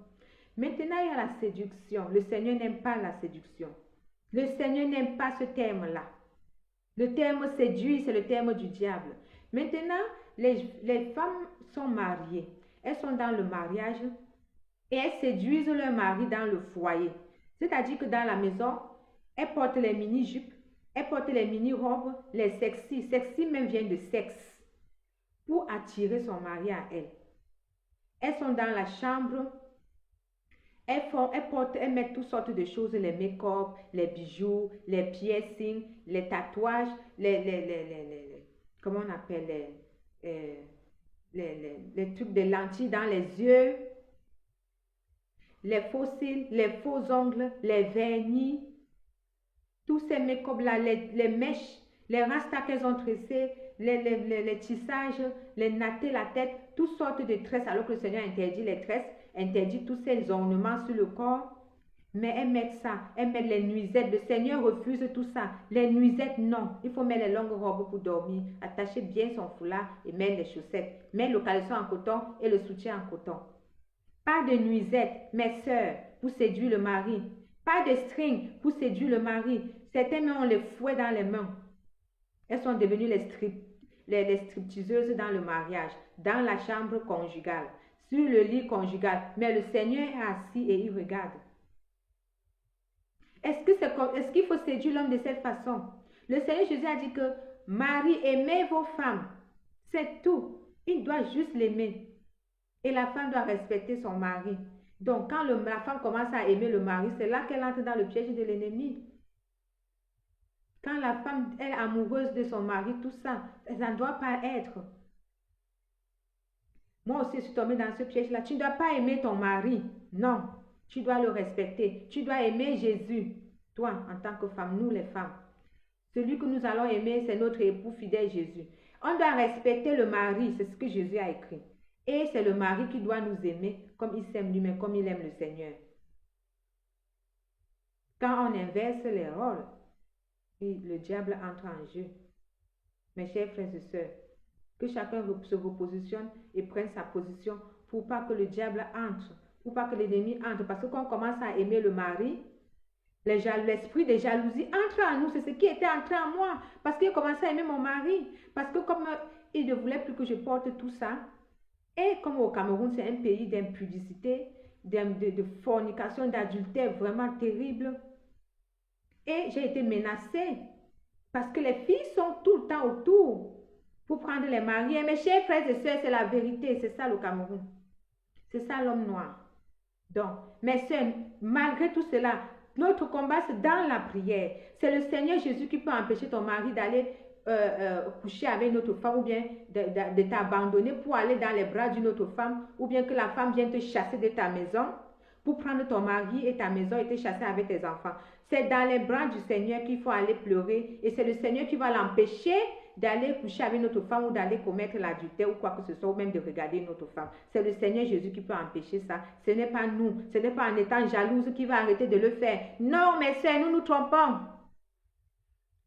Maintenant, il y a la séduction. Le Seigneur n'aime pas la séduction. Le Seigneur n'aime pas ce terme-là. Le terme séduire, c'est le terme du diable. Maintenant, les femmes sont mariées. Elles sont dans le mariage et elles séduisent leur mari dans le foyer. C'est-à-dire que dans la maison, elles portent les mini-jupes, elles portent les mini-robes, les sexy. Sexy même vient de sexe. Pour attirer son mari à elle. Elles sont dans la chambre. Elles mettent toutes sortes de choses, les make-up, les bijoux, les piercings, les tatouages, comment on appelle, les trucs de lentilles dans les yeux, les faux cils, les faux ongles, les vernis, tous ces make-up-là, les mèches, les rastas qu'elles ont tressés, les tissages, les nattés, la tête, toutes sortes de tresses, alors que le Seigneur interdit les tresses, interdit tous ces ornements sur le corps. Mais elles mettent ça, elles mettent les nuisettes. Le Seigneur refuse tout ça. Les nuisettes, non. Il faut mettre les longues robes pour dormir, attacher bien son foulard et mettre les chaussettes. Mettre le caleçon en coton et le soutien en coton. Pas de nuisettes, mes sœurs, pour séduire le mari. Pas de string pour séduire le mari. Certains ont les fouets dans les mains. Elles sont devenues les stripteaseuses dans le mariage, dans la chambre conjugale, sur le lit conjugal. Mais le Seigneur est assis et il regarde. Est-ce qu'il faut séduire l'homme de cette façon? Le Seigneur Jésus a dit que Marie, aimez vos femmes. C'est tout. Il doit juste l'aimer. Et la femme doit respecter son mari. Donc, quand la femme commence à aimer le mari, c'est là qu'elle entre dans le piège de l'ennemi. Quand la femme est amoureuse de son mari, tout ça, ça ne doit pas être. Moi aussi, je suis tombée dans ce piège-là. Tu ne dois pas aimer ton mari. Non, tu dois le respecter. Tu dois aimer Jésus. Toi, en tant que femme, nous les femmes. Celui que nous allons aimer, c'est notre époux fidèle Jésus. On doit respecter le mari, c'est ce que Jésus a écrit. Et c'est le mari qui doit nous aimer comme il s'aime lui-même, comme il aime le Seigneur. Quand on inverse les rôles, le diable entre en jeu. Mes chers frères et sœurs, que chacun se repositionne et prenne sa position pour pas que le diable entre, pour pas que l'ennemi entre. Parce que quand on commence à aimer le mari, l'esprit de jalousie entre en nous. C'est ce qui était entré en moi. Parce qu'il commençait à aimer mon mari. Parce que comme il ne voulait plus que je porte tout ça, et comme au Cameroun, c'est un pays d'impudicité, de fornication, d'adultère vraiment terrible. Et j'ai été menacée. Parce que les filles sont tout le temps autour pour prendre les maris. Et mes chers frères et sœurs, c'est la vérité. C'est ça le Cameroun. C'est ça l'homme noir. Donc, mes sœurs, malgré tout cela, notre combat, c'est dans la prière. C'est le Seigneur Jésus qui peut empêcher ton mari d'aller coucher avec une autre femme ou bien de t'abandonner pour aller dans les bras d'une autre femme ou bien que la femme vienne te chasser de ta maison pour prendre ton mari et ta maison et te chasser avec tes enfants. C'est dans les bras du Seigneur qu'il faut aller pleurer et c'est le Seigneur qui va l'empêcher d'aller coucher avec une autre femme ou d'aller commettre l'adultère ou quoi que ce soit ou même de regarder une autre femme. C'est le Seigneur Jésus qui peut empêcher ça. Ce n'est pas nous. Ce n'est pas en étant jalouse qui va arrêter de le faire. Non, mes sœurs, nous nous trompons.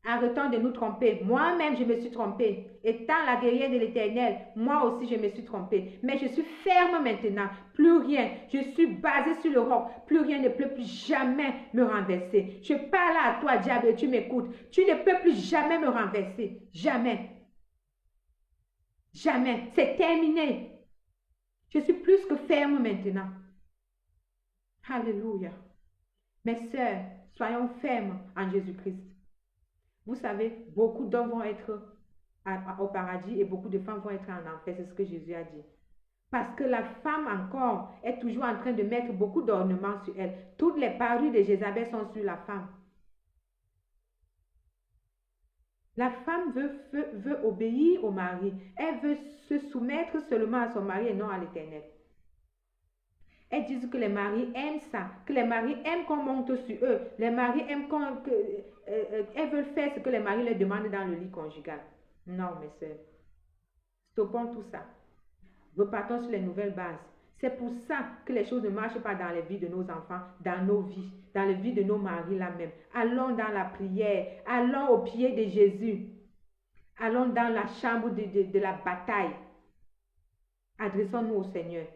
Arrêtons de nous tromper. Moi-même, je me suis trompée. Étant la guerrière de l'Éternel, moi aussi, je me suis trompée. Mais je suis ferme maintenant. Plus rien. Je suis basée sur le roc. Plus rien ne peut plus jamais me renverser. Je parle à toi, diable, et tu m'écoutes. Tu ne peux plus jamais me renverser. Jamais. Jamais. C'est terminé. Je suis plus que ferme maintenant. Alléluia. Mes sœurs, soyons fermes en Jésus-Christ. Vous savez, beaucoup d'hommes vont être au paradis et beaucoup de femmes vont être en enfer. C'est ce que Jésus a dit. Parce que la femme encore est toujours en train de mettre beaucoup d'ornements sur elle. Toutes les parures de Jézabel sont sur la femme. La femme veut obéir au mari. Elle veut se soumettre seulement à son mari et non à l'Éternel. Elles disent que les maris aiment ça, que les maris aiment qu'on monte sur eux. Les maris aiment elles veulent faire ce que les maris leur demandent dans le lit conjugal. Non, mes sœurs. Stoppons tout ça. Repartons sur les nouvelles bases. C'est pour ça que les choses ne marchent pas dans les vies de nos enfants, dans nos vies, dans les vies de nos maris là même. Allons dans la prière. Allons au pied de Jésus. Allons dans la chambre de la bataille. Adressons-nous au Seigneur.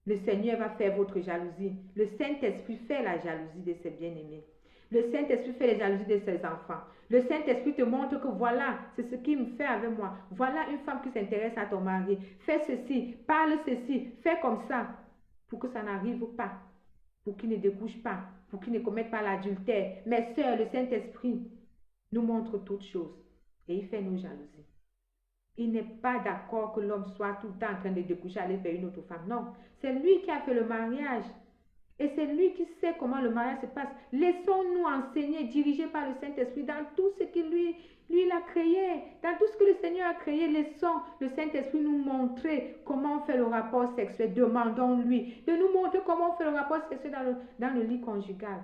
Le Seigneur va faire votre jalousie. Le Saint-Esprit fait la jalousie de ses bien-aimés. Le Saint-Esprit fait la jalousie de ses enfants. Le Saint-Esprit te montre que voilà, c'est ce qu'il me fait avec moi. Voilà une femme qui s'intéresse à ton mari. Fais ceci, parle ceci, fais comme ça. Pour que ça n'arrive pas. Pour qu'il ne découche pas. Pour qu'il ne commette pas l'adultère. Mes sœurs, le Saint-Esprit nous montre toutes choses. Et il fait nos jalousies. Il n'est pas d'accord que l'homme soit tout le temps en train de découcher, aller vers une autre femme. Non, c'est lui qui a fait le mariage. Et c'est lui qui sait comment le mariage se passe. Laissons-nous enseigner, dirigés par le Saint-Esprit dans tout ce qu'il lui il a créé. Dans tout ce que le Seigneur a créé, laissons le Saint-Esprit nous montrer comment on fait le rapport sexuel. Demandons-lui de nous montrer comment on fait le rapport sexuel dans le lit conjugal.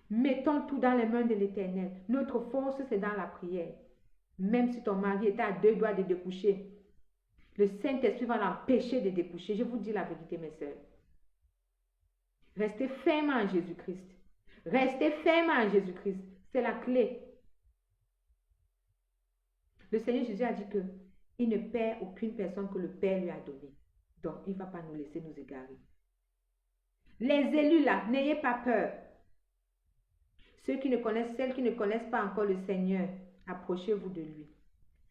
Mettons tout dans les mains de l'Éternel. Notre force, c'est dans la prière. Même si ton mari était à 2 doigts de découcher, le Saint-Esprit va l'empêcher de découcher. Je vous dis la vérité, mes sœurs. Restez fermes en Jésus-Christ. Restez fermes en Jésus-Christ. C'est la clé. Le Seigneur Jésus a dit qu'il ne perd aucune personne que le Père lui a donnée. Donc, il ne va pas nous laisser nous égarer. Les élus là, n'ayez pas peur. Celles qui ne connaissent pas encore le Seigneur, approchez-vous de lui.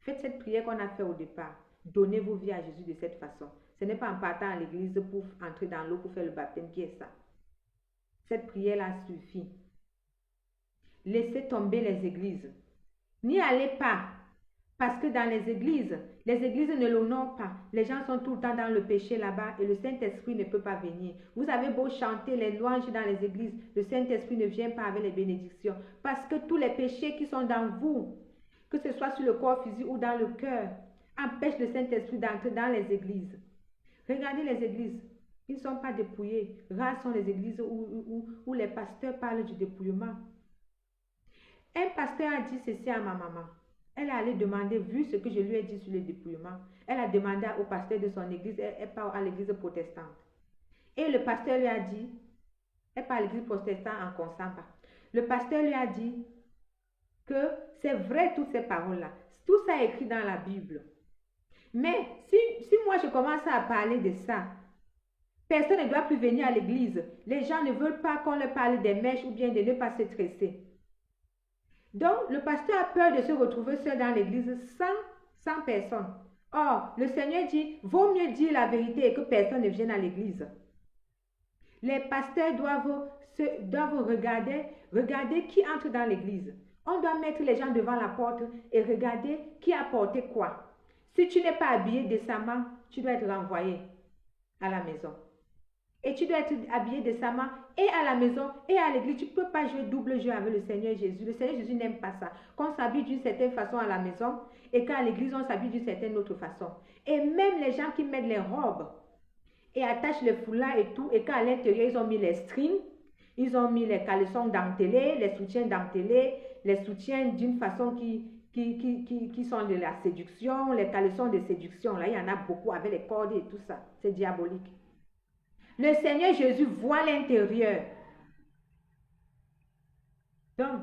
Faites cette prière qu'on a fait au départ. Donnez vos vies à Jésus de cette façon. Ce n'est pas en partant à l'église pour entrer dans l'eau pour faire le baptême qui est ça. Cette prière-là suffit. Laissez tomber les églises. N'y allez pas. Parce que dans les églises ne l'honorent pas. Les gens sont tout le temps dans le péché là-bas et le Saint-Esprit ne peut pas venir. Vous avez beau chanter les louanges dans les églises, le Saint-Esprit ne vient pas avec les bénédictions. Parce que tous les péchés qui sont dans vous, que ce soit sur le corps physique ou dans le cœur, empêchent le Saint-Esprit d'entrer dans les églises. Regardez les églises. Ils ne sont pas dépouillés. Rares sont les églises où les pasteurs parlent du dépouillement. Un pasteur a dit ceci à ma maman. Elle est allée demander, vu ce que je lui ai dit sur le dépouillement, elle a demandé au pasteur de son église, elle part à l'église protestante. Et le pasteur lui a dit, elle part à l'église protestante en Consamba. Le pasteur lui a dit que c'est vrai toutes ces paroles-là. Tout ça est écrit dans la Bible. Mais si moi je commence à parler de ça, personne ne doit plus venir à l'église. Les gens ne veulent pas qu'on leur parle des mèches ou bien de ne pas se tresser. Donc, le pasteur a peur de se retrouver seul dans l'église sans personne. Or, le Seigneur dit, vaut mieux dire la vérité et que personne ne vienne à l'église. Les pasteurs doivent regarder qui entre dans l'église. On doit mettre les gens devant la porte et regarder qui a porté quoi. Si tu n'es pas habillé décemment, tu dois être renvoyé à la maison. Et tu dois être habillé décemment et à la maison et à l'église. Tu ne peux pas jouer double jeu avec le Seigneur Jésus. Le Seigneur Jésus n'aime pas ça. Qu'on s'habille d'une certaine façon à la maison et qu'à l'église, on s'habille d'une certaine autre façon. Et même les gens qui mettent les robes et attachent les foulards et tout, et qu'à l'intérieur, ils ont mis les strings, ils ont mis les caleçons dentelés, les soutiens dentelés, les soutiens d'une façon qui sont de la séduction, les caleçons de séduction. Là, il y en a beaucoup avec les cordes et tout ça. C'est diabolique. Le Seigneur Jésus voit l'intérieur. Donc,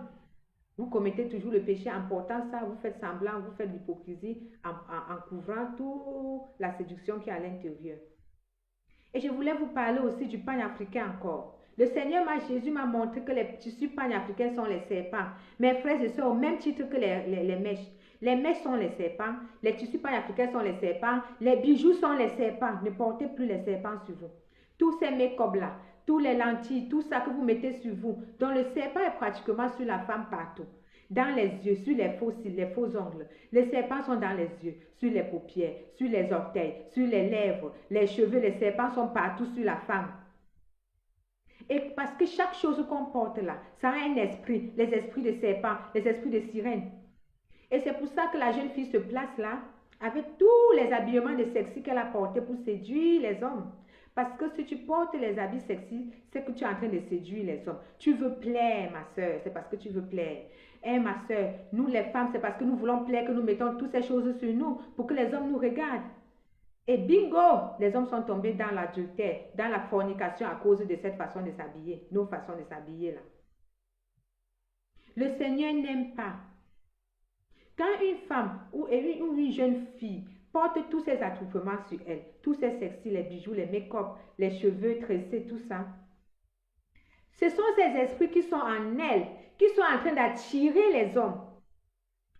vous commettez toujours le péché en portant ça, vous faites semblant, vous faites l'hypocrisie en couvrant toute la séduction qui est à l'intérieur. Et je voulais vous parler aussi du panafricain encore. Le Seigneur Jésus m'a montré que les tissus panafricains sont les serpents. Mes frères et sœurs, au même titre que les mèches. Les mèches sont les serpents, les tissus panafricains sont les serpents, les bijoux sont les serpents. Ne portez plus les serpents sur vous. Tous ces make-up-là, tous les lentilles, tout ça que vous mettez sur vous, dont le serpent est pratiquement sur la femme partout. Dans les yeux, sur les faux cils, les faux ongles. Les serpents sont dans les yeux, sur les paupières, sur les orteils, sur les lèvres, les cheveux. Les serpents sont partout sur la femme. Et parce que chaque chose qu'on porte là, ça a un esprit. Les esprits de serpents, les esprits de sirènes. Et c'est pour ça que la jeune fille se place là, avec tous les habillements de sexy qu'elle a portés pour séduire les hommes. Parce que si tu portes les habits sexy, c'est que tu es en train de séduire les hommes. Tu veux plaire, ma soeur, c'est parce que tu veux plaire. Ma soeur, nous les femmes, c'est parce que nous voulons plaire que nous mettons toutes ces choses sur nous pour que les hommes nous regardent. Et bingo, les hommes sont tombés dans l'adultère, dans la fornication à cause de cette façon de s'habiller, nos façons de s'habiller là. Le Seigneur n'aime pas. Quand une femme ou une jeune fille porte tous ces attroupements sur elle, tous ces sexy, les bijoux, les make-up, les cheveux tressés, tout ça. Ce sont ces esprits qui sont en elle, qui sont en train d'attirer les hommes.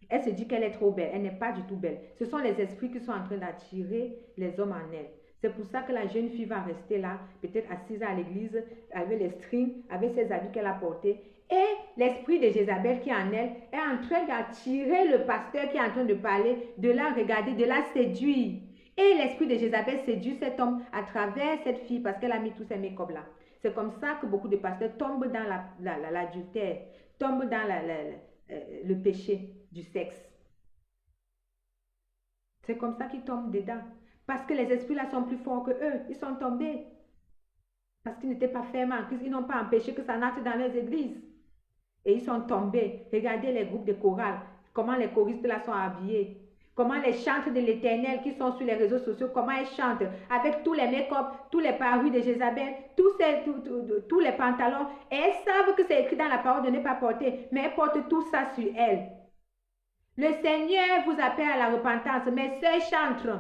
Elle se dit qu'elle est trop belle, elle n'est pas du tout belle. Ce sont les esprits qui sont en train d'attirer les hommes en elle. C'est pour ça que la jeune fille va rester là, peut-être assise à l'église, avec les strings, avec ses habits qu'elle a portés. Et l'esprit de Jézabel qui est en elle est en train d'attirer le pasteur qui est en train de parler, de la regarder, de la séduire. Et l'esprit de Jézabel séduit cet homme à travers cette fille parce qu'elle a mis tous ces make-up là. C'est comme ça que beaucoup de pasteurs tombent dans l'adultère, tombent dans le péché du sexe. C'est comme ça qu'ils tombent dedans. Parce que les esprits là sont plus forts que eux. Ils sont tombés. Parce qu'ils n'étaient pas fermes en Christ. Ils n'ont pas empêché que ça n'entre dans les églises. Et ils sont tombés. Regardez les groupes de chorales. Comment les choristes là sont habillés. Comment les chantres de l'Éternel qui sont sur les réseaux sociaux, comment elles chantent avec tous les make-up, tous les parures de Jézabel, tous les pantalons. Et elles savent que c'est écrit dans la parole de ne pas porter, mais elles portent tout ça sur elles. Le Seigneur vous appelle à la repentance. Mes sœurs chantres.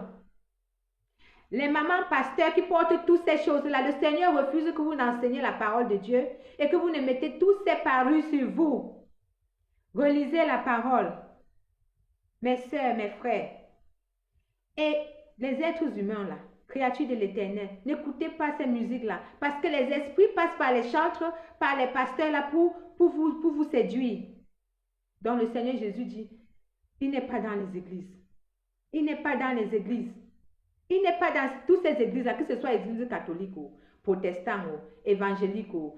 Les mamans pasteurs qui portent toutes ces choses-là, le Seigneur refuse que vous n'enseignez la parole de Dieu et que vous ne mettez toutes ces parures sur vous. Relisez la parole. mes sœurs, mes frères, et les êtres humains là, créatures de l'Éternel, n'écoutez pas ces musiques-là, parce que les esprits passent par les chantres, par les pasteurs là pour vous séduire. Donc le Seigneur Jésus dit, il n'est pas dans les églises. Il n'est pas dans les églises. Il n'est pas dans toutes ces églises-là, que ce soit églises catholiques ou protestantes ou évangéliques ou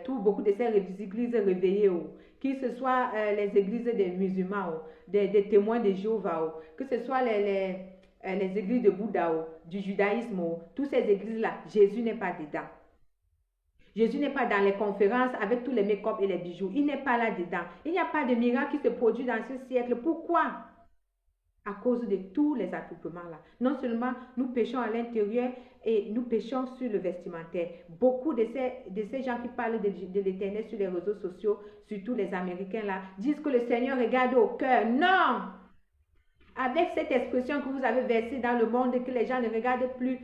beaucoup de ces églises réveillées ou que ce soit les églises des musulmans ou des témoins de Jéhovah ou que ce soit les églises de Bouddha ou du judaïsme ou toutes ces églises-là, Jésus n'est pas dedans. Jésus n'est pas dans les conférences avec tous les make-up et les bijoux. Il n'est pas là-dedans. Il n'y a pas de miracle qui se produit dans ce siècle. Pourquoi? À cause de tous les attroupements-là. Non seulement nous péchons à l'intérieur et nous péchons sur le vestimentaire. Beaucoup de ces gens qui parlent de l'Éternel sur les réseaux sociaux, surtout les Américains là, disent que le Seigneur regarde au cœur. Non! Avec cette expression que vous avez versée dans le monde, que les gens ne regardent plus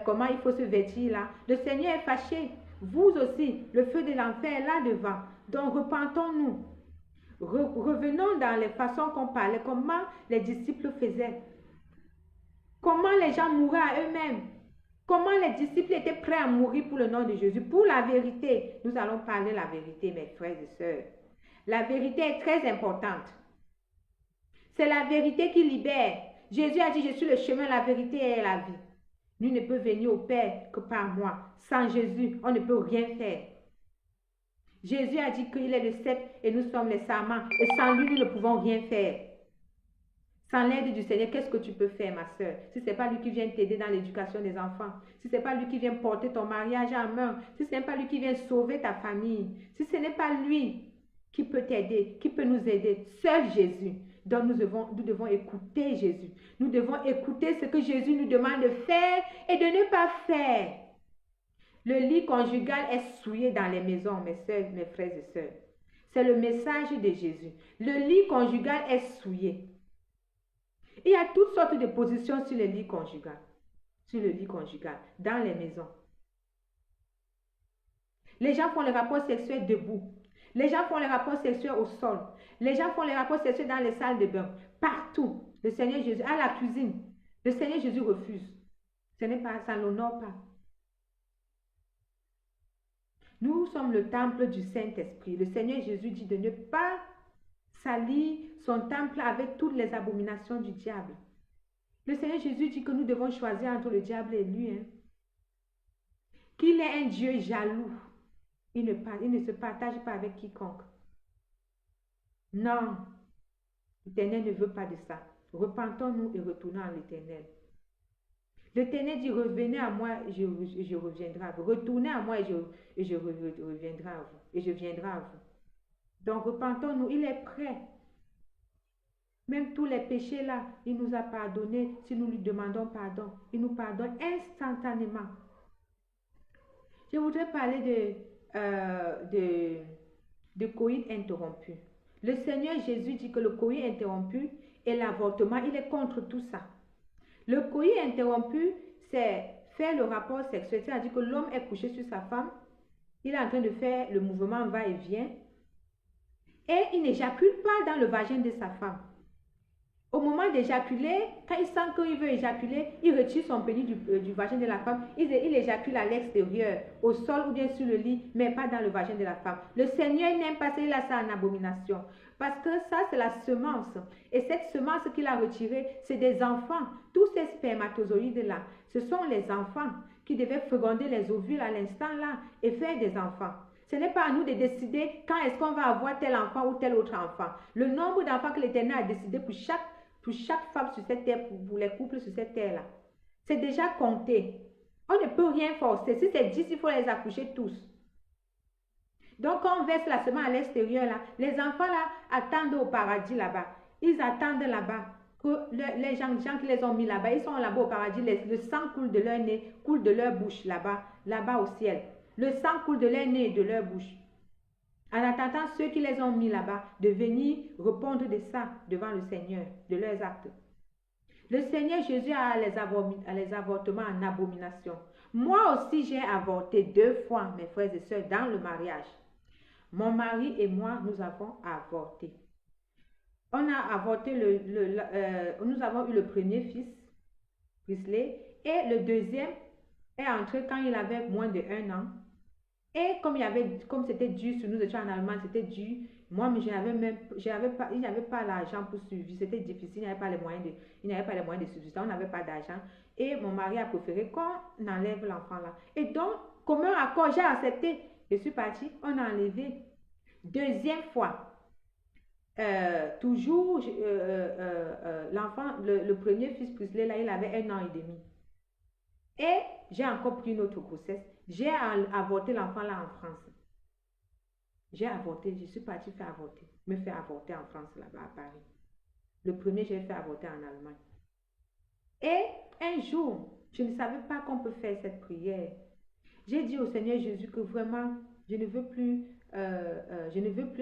comment il faut se vêtir là, le Seigneur est fâché. Vous aussi, le feu de l'enfer est là devant. Donc repentons-nous. Revenons dans les façons qu'on parlait, comment les disciples faisaient, comment les gens mouraient à eux-mêmes, comment les disciples étaient prêts à mourir pour le nom de Jésus, pour la vérité. Nous allons parler la vérité, mes frères et sœurs. La vérité est très importante. C'est la vérité qui libère. Jésus a dit, je suis le chemin, la vérité et la vie. Nul ne peut venir au Père que par moi. Sans Jésus, on ne peut rien faire. Jésus a dit qu'il est le cep et nous sommes les sarments. Et sans lui, nous ne pouvons rien faire. Sans l'aide du Seigneur, qu'est-ce que tu peux faire, ma soeur? Si ce n'est pas lui qui vient t'aider dans l'éducation des enfants, si ce n'est pas lui qui vient porter ton mariage en main, si ce n'est pas lui qui vient sauver ta famille, si ce n'est pas lui qui peut t'aider, qui peut nous aider, seul Jésus. Donc nous devons écouter Jésus. Nous devons écouter ce que Jésus nous demande de faire et de ne pas faire. Le lit conjugal est souillé dans les maisons, mes soeurs, mes frères et sœurs. C'est le message de Jésus. Le lit conjugal est souillé. Il y a toutes sortes de positions sur le lit conjugal. Sur le lit conjugal, dans les maisons. Les gens font les rapports sexuels debout. Les gens font les rapports sexuels au sol. Les gens font les rapports sexuels dans les salles de bain. Partout. Le Seigneur Jésus, à la cuisine. Le Seigneur Jésus refuse. Ça ne l'honore pas. Nous sommes le temple du Saint-Esprit. Le Seigneur Jésus dit de ne pas salir son temple avec toutes les abominations du diable. Le Seigneur Jésus dit que nous devons choisir entre le diable et lui. Qu'il est un Dieu jaloux. Il ne se partage pas avec quiconque. Non, l'Éternel ne veut pas de ça. Repentons-nous et retournons à l'Éternel. L'Éternel dit, revenez à moi et je reviendrai à vous. Retournez à moi et je reviendrai à vous. Et je viendrai à vous. Donc repentons-nous, il est prêt. Même tous les péchés là, il nous a pardonné si nous lui demandons pardon. Il nous pardonne instantanément. Je voudrais parler de coït interrompu. Le Seigneur Jésus dit que le coït interrompu et l'avortement, il est contre tout ça. Le coït interrompu, c'est faire le rapport sexuel, c'est-à-dire que l'homme est couché sur sa femme, il est en train de faire le mouvement va-et-vient et il n'éjacule pas dans le vagin de sa femme. Au moment d'éjaculer, quand il sent qu'il veut éjaculer, il retire son pénis du vagin de la femme, il éjacule à l'extérieur, au sol ou bien sur le lit, mais pas dans le vagin de la femme. Le Seigneur n'aime pas ça, il a ça en abomination. Parce que ça, c'est la semence. Et cette semence qu'il a retirée, c'est des enfants. Tous ces spermatozoïdes-là, ce sont les enfants qui devaient féconder les ovules à l'instant-là et faire des enfants. Ce n'est pas à nous de décider quand est-ce qu'on va avoir tel enfant ou tel autre enfant. Le nombre d'enfants que l'Éternel a décidé pour chaque femme sur cette terre, pour les couples sur cette terre-là, c'est déjà compté. On ne peut rien forcer. Si c'est 10, il faut les accoucher tous. Donc, quand on verse la semence à l'extérieur, là, les enfants là attendent au paradis là-bas. Ils attendent là-bas que les gens qui les ont mis là-bas, ils sont là-bas au paradis, le sang coule de leur nez, coule de leur bouche là-bas au ciel. Le sang coule de leur nez et de leur bouche. En attendant ceux qui les ont mis là-bas de venir répondre de ça devant le Seigneur, de leurs actes. Le Seigneur Jésus a les avortements en abomination. Moi aussi, j'ai avorté 2 fois, mes frères et sœurs, dans le mariage. Mon mari et moi, nous avons avorté. On a avorté nous avons eu le premier fils, Prisley, et le deuxième est entré quand il avait moins de 1 an. Et comme c'était dur sur nous étions en Allemagne, c'était dur. Moi, mais il n'y avait pas l'argent pour suivre. C'était difficile, il n'y avait pas les moyens de subsistance, on n'avait pas d'argent. Et mon mari a préféré qu'on enlève l'enfant là. Et donc, comme un accord, j'ai accepté. Je suis partie, on a enlevé. Deuxième fois, toujours, l'enfant, le premier fils Prisley là, il avait 1 an et demi. Et j'ai encore pris une autre grossesse. J'ai avorté l'enfant là en France. J'ai avorté, je suis partie me faire avorter en France, là-bas à Paris. Le premier, j'ai fait avorter en Allemagne. Et un jour, je ne savais pas qu'on peut faire cette prière. J'ai dit au Seigneur Jésus que vraiment, je ne veux plus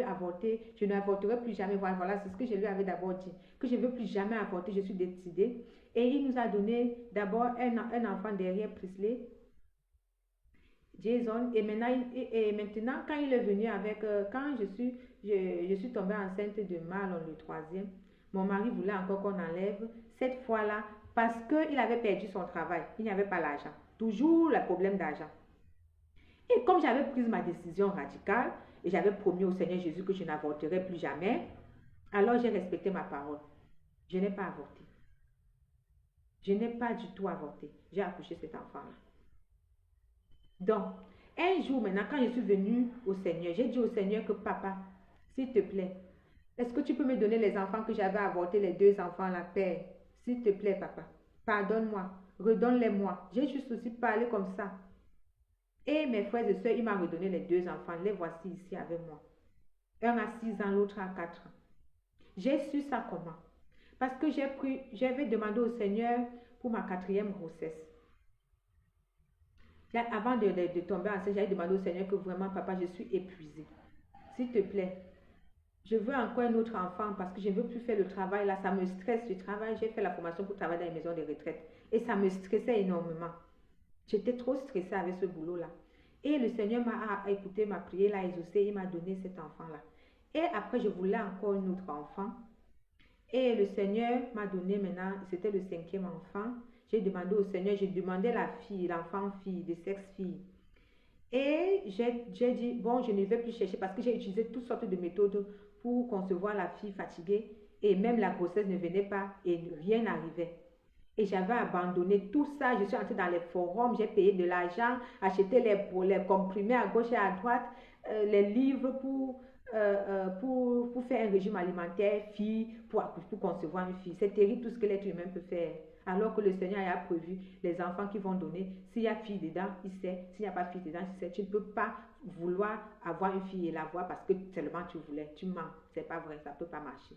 avorter, je n'avorterai plus jamais. Voilà, c'est ce que je lui avais d'abord dit, que je ne veux plus jamais avorter, je suis décidée. Et il nous a donné d'abord un enfant derrière Prisley, Jason, et maintenant, quand il est venu quand je suis tombée enceinte de Marlon, le troisième, mon mari voulait encore qu'on enlève cette fois-là parce qu'il avait perdu son travail, il n'y avait pas l'argent, toujours le problème d'argent. Et comme j'avais pris ma décision radicale et j'avais promis au Seigneur Jésus que je n'avorterai plus jamais, alors j'ai respecté ma parole. Je n'ai pas avorté. Je n'ai pas du tout avorté. J'ai accouché cet enfant-là. Donc, un jour maintenant, quand je suis venue au Seigneur, j'ai dit au Seigneur que papa, s'il te plaît, est-ce que tu peux me donner les enfants que j'avais avortés, les 2 enfants, la Père? S'il te plaît, papa, pardonne-moi, redonne-les-moi. J'ai juste aussi parlé comme ça. Et mes frères et sœurs, il m'a redonné les 2 enfants. Les voici ici avec moi. Un à 6 ans, l'autre à 4 ans. J'ai su ça comment? Parce que j'avais demandé au Seigneur pour ma 4e grossesse. Avant de tomber enceinte, j'avais demandé au Seigneur que vraiment, papa, je suis épuisée. S'il te plaît, je veux encore un autre enfant parce que je ne veux plus faire le travail là. Ça me stresse. Je travaille, j'ai fait la formation pour travailler dans les maisons de retraite. Et ça me stressait énormément. J'étais trop stressée avec ce boulot-là. Et le Seigneur m'a écouté ma prière, l'a exaucé, il m'a donné cet enfant-là. Et après, je voulais encore un autre enfant. Et le Seigneur m'a donné maintenant, c'était le 5e enfant. J'ai demandé au Seigneur, j'ai demandé la fille, l'enfant fille, de sexe fille. Et j'ai dit, bon, je ne vais plus chercher parce que j'ai utilisé toutes sortes de méthodes pour concevoir la fille fatiguée. Et même la grossesse ne venait pas et rien n'arrivait. Et j'avais abandonné tout ça. Je suis entrée dans les forums, j'ai payé de l'argent, acheté les comprimés à gauche et à droite, les livres pour faire un régime alimentaire, fille, pour concevoir une fille. C'est terrible tout ce que l'être humain peut faire. Alors que le Seigneur a prévu les enfants qui vont donner. S'il y a fille dedans, il sait. S'il n'y a pas fille dedans, il sait. Tu ne peux pas vouloir avoir une fille et l'avoir parce que seulement tu voulais. Tu mens. C'est pas vrai, ça ne peut pas marcher.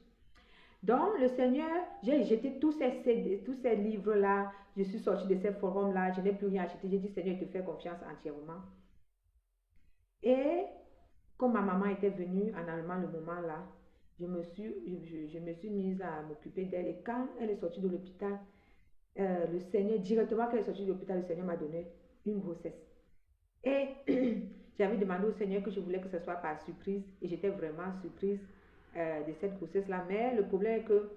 Donc, le Seigneur, j'ai jeté tous ces livres-là, je suis sortie de ces forums-là, je n'ai plus rien acheté. J'ai dit, Seigneur, je te fais confiance entièrement. Et comme ma maman était venue en Allemagne le moment-là, je me suis mise à m'occuper d'elle. Et quand elle est sortie de l'hôpital, le Seigneur, directement quand elle est sortie de l'hôpital, le Seigneur m'a donné une grossesse. Et j'avais demandé au Seigneur que je voulais que ce soit par surprise. Et j'étais vraiment surprise de cette grossesse-là. Mais le problème est que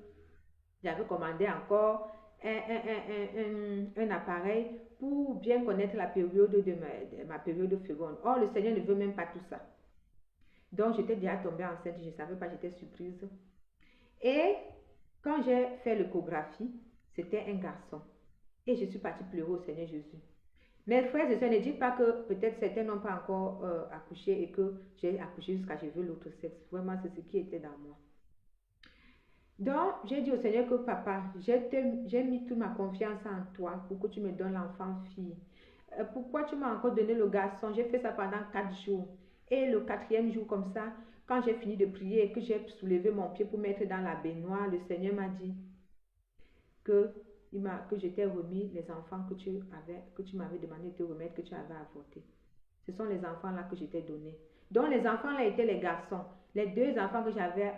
j'avais commandé encore un appareil pour bien connaître la période de ma période féconde. Or, le Seigneur ne veut même pas tout ça. Donc, j'étais déjà tombée enceinte, je ne savais pas, j'étais surprise. Et quand j'ai fait l'échographie, c'était un garçon. Et je suis partie pleurer au Seigneur Jésus. Mes frères et sœurs, ne dites pas que peut-être certains n'ont pas encore accouché et que j'ai accouché jusqu'à ce que je veux l'autre sexe. Vraiment, c'est ce qui était dans moi. Donc, j'ai dit au Seigneur que papa, j'ai mis toute ma confiance en toi pour que tu me donnes l'enfant fille. Pourquoi tu m'as encore donné le garçon? J'ai fait ça pendant 4 jours. Et le 4e jour comme ça, quand j'ai fini de prier et que j'ai soulevé mon pied pour mettre dans la baignoire, le Seigneur m'a dit que je t'ai remis les enfants que tu m'avais demandé de te remettre, que tu avais avortés. Ce sont les enfants là que je t'ai donnés. Donc les enfants là étaient les garçons. Les 2 enfants que j'avais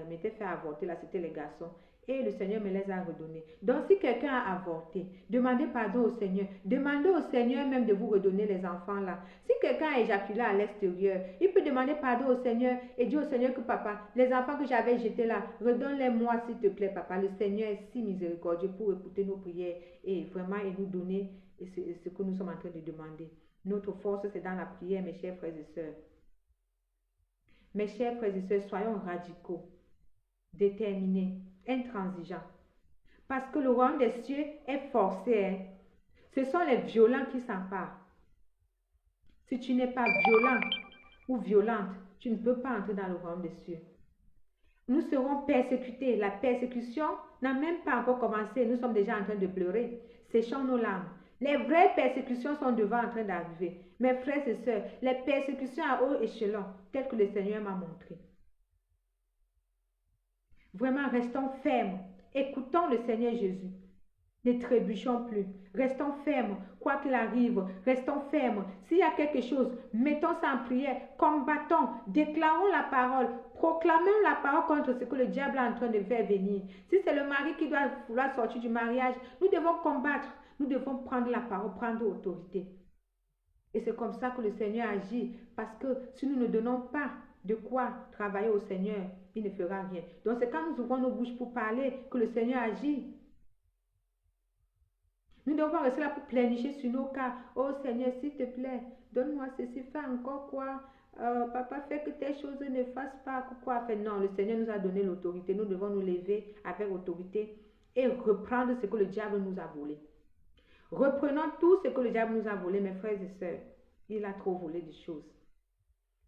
m'étaient fait avorter là, c'était les garçons. Et le Seigneur me les a redonnés. Donc si quelqu'un a avorté, demandez pardon au Seigneur. Demandez au Seigneur même de vous redonner les enfants là. Si quelqu'un a éjaculé à l'extérieur, il peut demander pardon au Seigneur et dire au Seigneur que papa, les enfants que j'avais jetés là, redonne-les-moi s'il te plaît, papa. Le Seigneur est si miséricordieux pour écouter nos prières et vraiment et nous donner ce que nous sommes en train de demander. Notre force, c'est dans la prière, mes chers frères et sœurs. Mes chers frères et sœurs, soyons radicaux, déterminés, intransigeants. Parce que le royaume des cieux est forcé. Hein. Ce sont les violents qui s'emparent. Si tu n'es pas violent ou violente, tu ne peux pas entrer dans le royaume des cieux. Nous serons persécutés. La persécution n'a même pas encore commencé. Nous sommes déjà en train de pleurer. Séchons nos larmes. Les vraies persécutions sont devant en train d'arriver. Mes frères et sœurs, les persécutions à haut échelon, telles que le Seigneur m'a montré. Vraiment, restons fermes. Écoutons le Seigneur Jésus. Ne trébuchons plus. Restons fermes, quoi qu'il arrive. Restons fermes. S'il y a quelque chose, mettons ça en prière. Combattons, déclarons la parole. Proclamons la parole contre ce que le diable est en train de faire venir. Si c'est le mari qui doit vouloir sortir du mariage, nous devons combattre. Nous devons prendre la parole, prendre autorité. Et c'est comme ça que le Seigneur agit. Parce que si nous ne donnons pas de quoi travailler au Seigneur, il ne fera rien. Donc c'est quand nous ouvrons nos bouches pour parler que le Seigneur agit. Nous devons rester là pour planifier sur nos cas. Oh Seigneur, s'il te plaît, donne-moi ceci, fais encore quoi? Papa, fais que telle chose ne fasse pas quoi. Fait, non, le Seigneur nous a donné l'autorité. Nous devons nous lever avec autorité et reprendre ce que le diable nous a volé. Reprenons tout ce que le diable nous a volé, mes frères et sœurs. Il a trop volé des choses.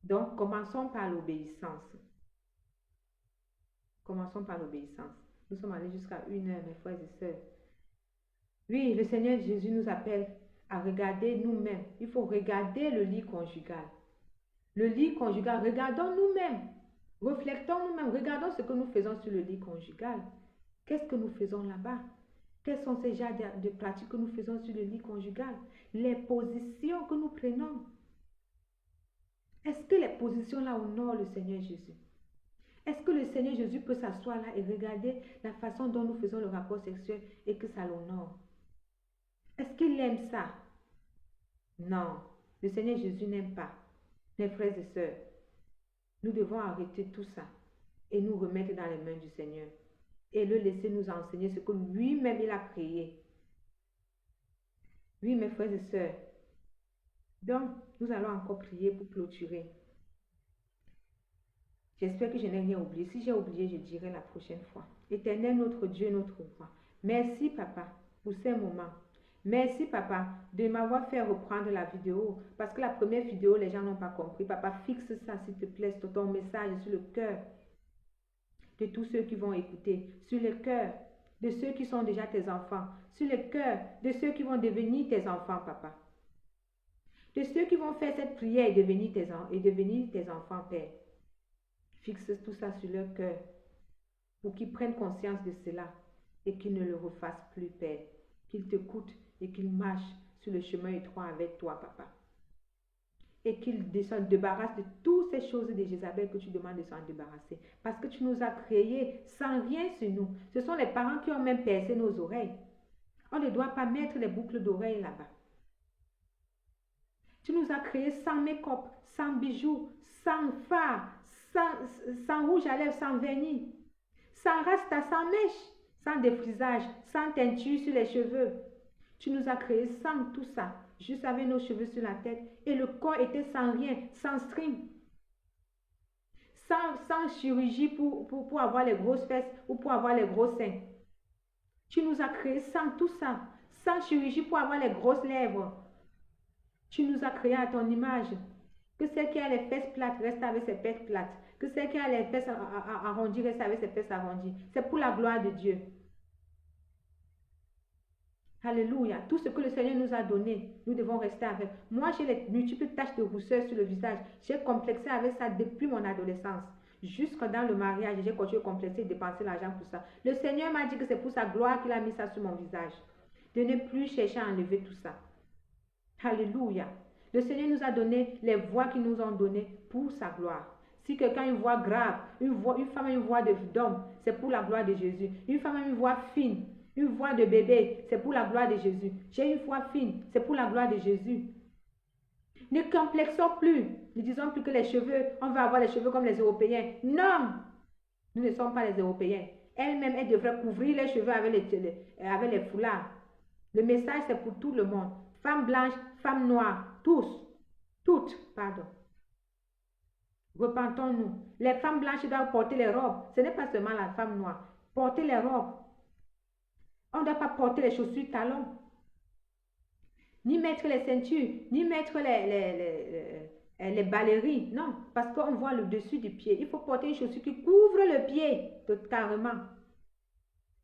Donc, commençons par l'obéissance. Commençons par l'obéissance. Nous sommes allés jusqu'à 1 heure, mes frères et sœurs. Oui, le Seigneur Jésus nous appelle à regarder nous-mêmes. Il faut regarder le lit conjugal. Le lit conjugal, regardons nous-mêmes. Reflectons nous-mêmes. Regardons ce que nous faisons sur le lit conjugal. Qu'est-ce que nous faisons là-bas? Quels sont ces genres de pratiques que nous faisons sur le lit conjugal? Les positions que nous prenons. Est-ce que les positions-là honorent le Seigneur Jésus? Est-ce que le Seigneur Jésus peut s'asseoir là et regarder la façon dont nous faisons le rapport sexuel et que ça l'honore? Est-ce qu'il aime ça? Non, le Seigneur Jésus n'aime pas. Mes frères et sœurs, nous devons arrêter tout ça et nous remettre dans les mains du Seigneur et le laisser nous enseigner ce que lui-même il a créé. Oui, mes frères et sœurs. Donc, nous allons encore prier pour clôturer. J'espère que je n'ai rien oublié. Si j'ai oublié, je dirai la prochaine fois. Éternel, notre Dieu, notre roi. Merci, Papa, pour ces moments. Merci, Papa, de m'avoir fait reprendre la vidéo. Parce que la première vidéo, les gens n'ont pas compris. Papa, fixe ça, s'il te plaît, sur ton message, sur le cœur de tous ceux qui vont écouter. Sur le cœur de ceux qui sont déjà tes enfants. Sur le cœur de ceux qui vont devenir tes enfants, Papa. De ceux qui vont faire cette prière et devenir tes enfants, Père. Fixe tout ça sur leur cœur pour qu'ils prennent conscience de cela et qu'ils ne le refassent plus, Père. Qu'ils t'écoutent et qu'ils marchent sur le chemin étroit avec toi, Papa. Et qu'ils se débarrassent de toutes ces choses de Jézabel que tu demandes de s'en débarrasser. Parce que tu nous as créés sans rien sur nous. Ce sont les parents qui ont même percé nos oreilles. On ne doit pas mettre les boucles d'oreilles là-bas. Tu nous as créés sans make-up, sans bijoux, sans fard, sans rouge à lèvres, sans vernis, sans rasta, sans mèche, sans défrisage, sans teinture sur les cheveux. Tu nous as créés sans tout ça, juste avec nos cheveux sur la tête et le corps était sans rien, sans string, sans chirurgie pour avoir les grosses fesses ou pour avoir les gros seins. Tu nous as créés sans tout ça, sans chirurgie pour avoir les grosses lèvres. Tu nous as créés à ton image. Que celle qui a les fesses plates reste avec ses fesses plates. Que celle qui a les fesses arrondies reste avec ses fesses arrondies. C'est pour la gloire de Dieu. Alléluia. Tout ce que le Seigneur nous a donné, nous devons rester avec. Moi, j'ai les multiples taches de rousseur sur le visage. J'ai complexé avec ça depuis mon adolescence. Jusque dans le mariage, j'ai continué de complexer et dépenser l'argent pour ça. Le Seigneur m'a dit que c'est pour sa gloire qu'il a mis ça sur mon visage. De ne plus chercher à enlever tout ça. Alléluia. Le Seigneur nous a donné les voix qu'il nous ont données pour sa gloire. Si quelqu'un a une voix grave, une femme a une voix d'homme, c'est pour la gloire de Jésus. Une femme a une voix fine, une voix de bébé, c'est pour la gloire de Jésus. J'ai une voix fine, c'est pour la gloire de Jésus. Ne complexons plus. Ne disons plus que les cheveux, on va avoir les cheveux comme les Européens. Non, nous ne sommes pas les Européens. Elle-même, elle devrait couvrir les cheveux avec les foulards. Le message, c'est pour tout le monde. Femmes blanches, femmes noires, tous. Toutes, pardon. Repentons-nous. Les femmes blanches doivent porter les robes. Ce n'est pas seulement la femme noire. Porter les robes. On ne doit pas porter les chaussures talons. Ni mettre les ceintures, ni mettre les ballerines. Non, parce qu'on voit le dessus du pied. Il faut porter une chaussure qui couvre le pied, carrément.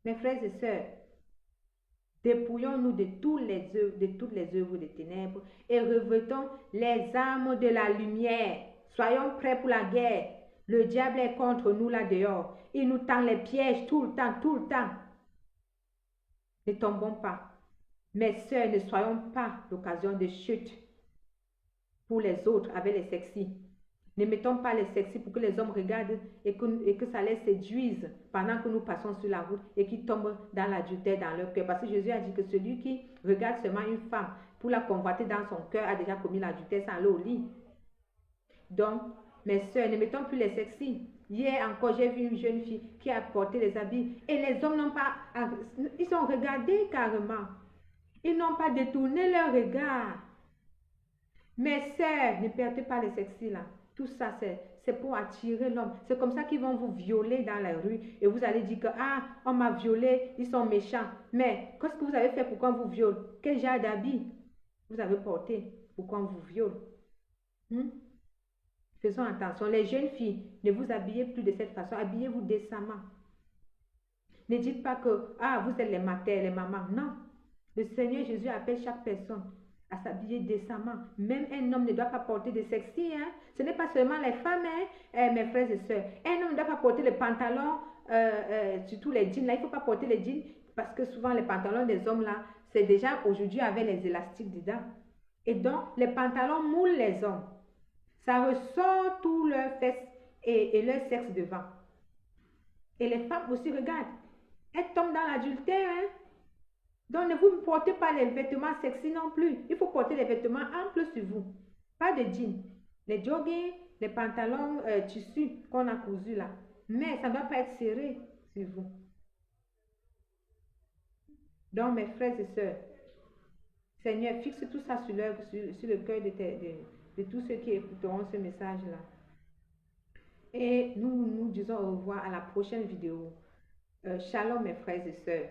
Mes frères et sœurs, dépouillons-nous de toutes les œuvres des ténèbres et revêtons les armes de la lumière. Soyons prêts pour la guerre. Le diable est contre nous là dehors. Il nous tend les pièges tout le temps, tout le temps. Ne tombons pas. Mes sœurs, ne soyons pas l'occasion de chute pour les autres avec les sexy. Ne mettons pas les sexy pour que les hommes regardent et que ça les séduise pendant que nous passons sur la route et qu'ils tombent dans l'adultère dans leur cœur. Parce que Jésus a dit que celui qui regarde seulement une femme pour la convoiter dans son cœur a déjà commis l'adultère sans aller au lit. Donc, mes sœurs, ne mettons plus les sexy. Hier encore, j'ai vu une jeune fille qui a porté les habits et les hommes n'ont pas... Ils ont regardé carrément. Ils n'ont pas détourné leur regard. Mes sœurs, ne perdez pas les sexy là. Tout ça, c'est pour attirer l'homme. C'est comme ça qu'ils vont vous violer dans la rue. Et vous allez dire que, ah, on m'a violé, ils sont méchants. Mais qu'est-ce que vous avez fait pour qu'on vous viole? Quel genre d'habit vous avez porté pour qu'on vous viole? Faisons attention. Les jeunes filles, ne vous habillez plus de cette façon. Habillez-vous décemment. Ne dites pas que, ah, vous êtes les matères, les mamans. Non. Le Seigneur Jésus appelle chaque personne à s'habiller décemment. Même un homme ne doit pas porter de sexy. Hein? Ce n'est pas seulement les femmes, hein, mes frères et sœurs. Un homme ne doit pas porter les pantalons, surtout les jeans. Là, il ne faut pas porter les jeans parce que souvent les pantalons des hommes, là, c'est déjà aujourd'hui avec les élastiques dedans. Et donc, les pantalons moulent les hommes. Ça ressort tout leur fesses et leur sexe devant. Et les femmes aussi, regardent. Elles tombent dans l'adultère, hein? Donc, ne vous portez pas les vêtements sexy non plus. Il faut porter les vêtements amples sur vous. Pas de jeans. Les joggings, les pantalons tissus qu'on a cousus là. Mais ça ne doit pas être serré sur vous. Donc, mes frères et sœurs, Seigneur, fixe tout ça sur le cœur de tous ceux qui écouteront ce message-là. Et nous disons au revoir à la prochaine vidéo. Shalom, mes frères et sœurs.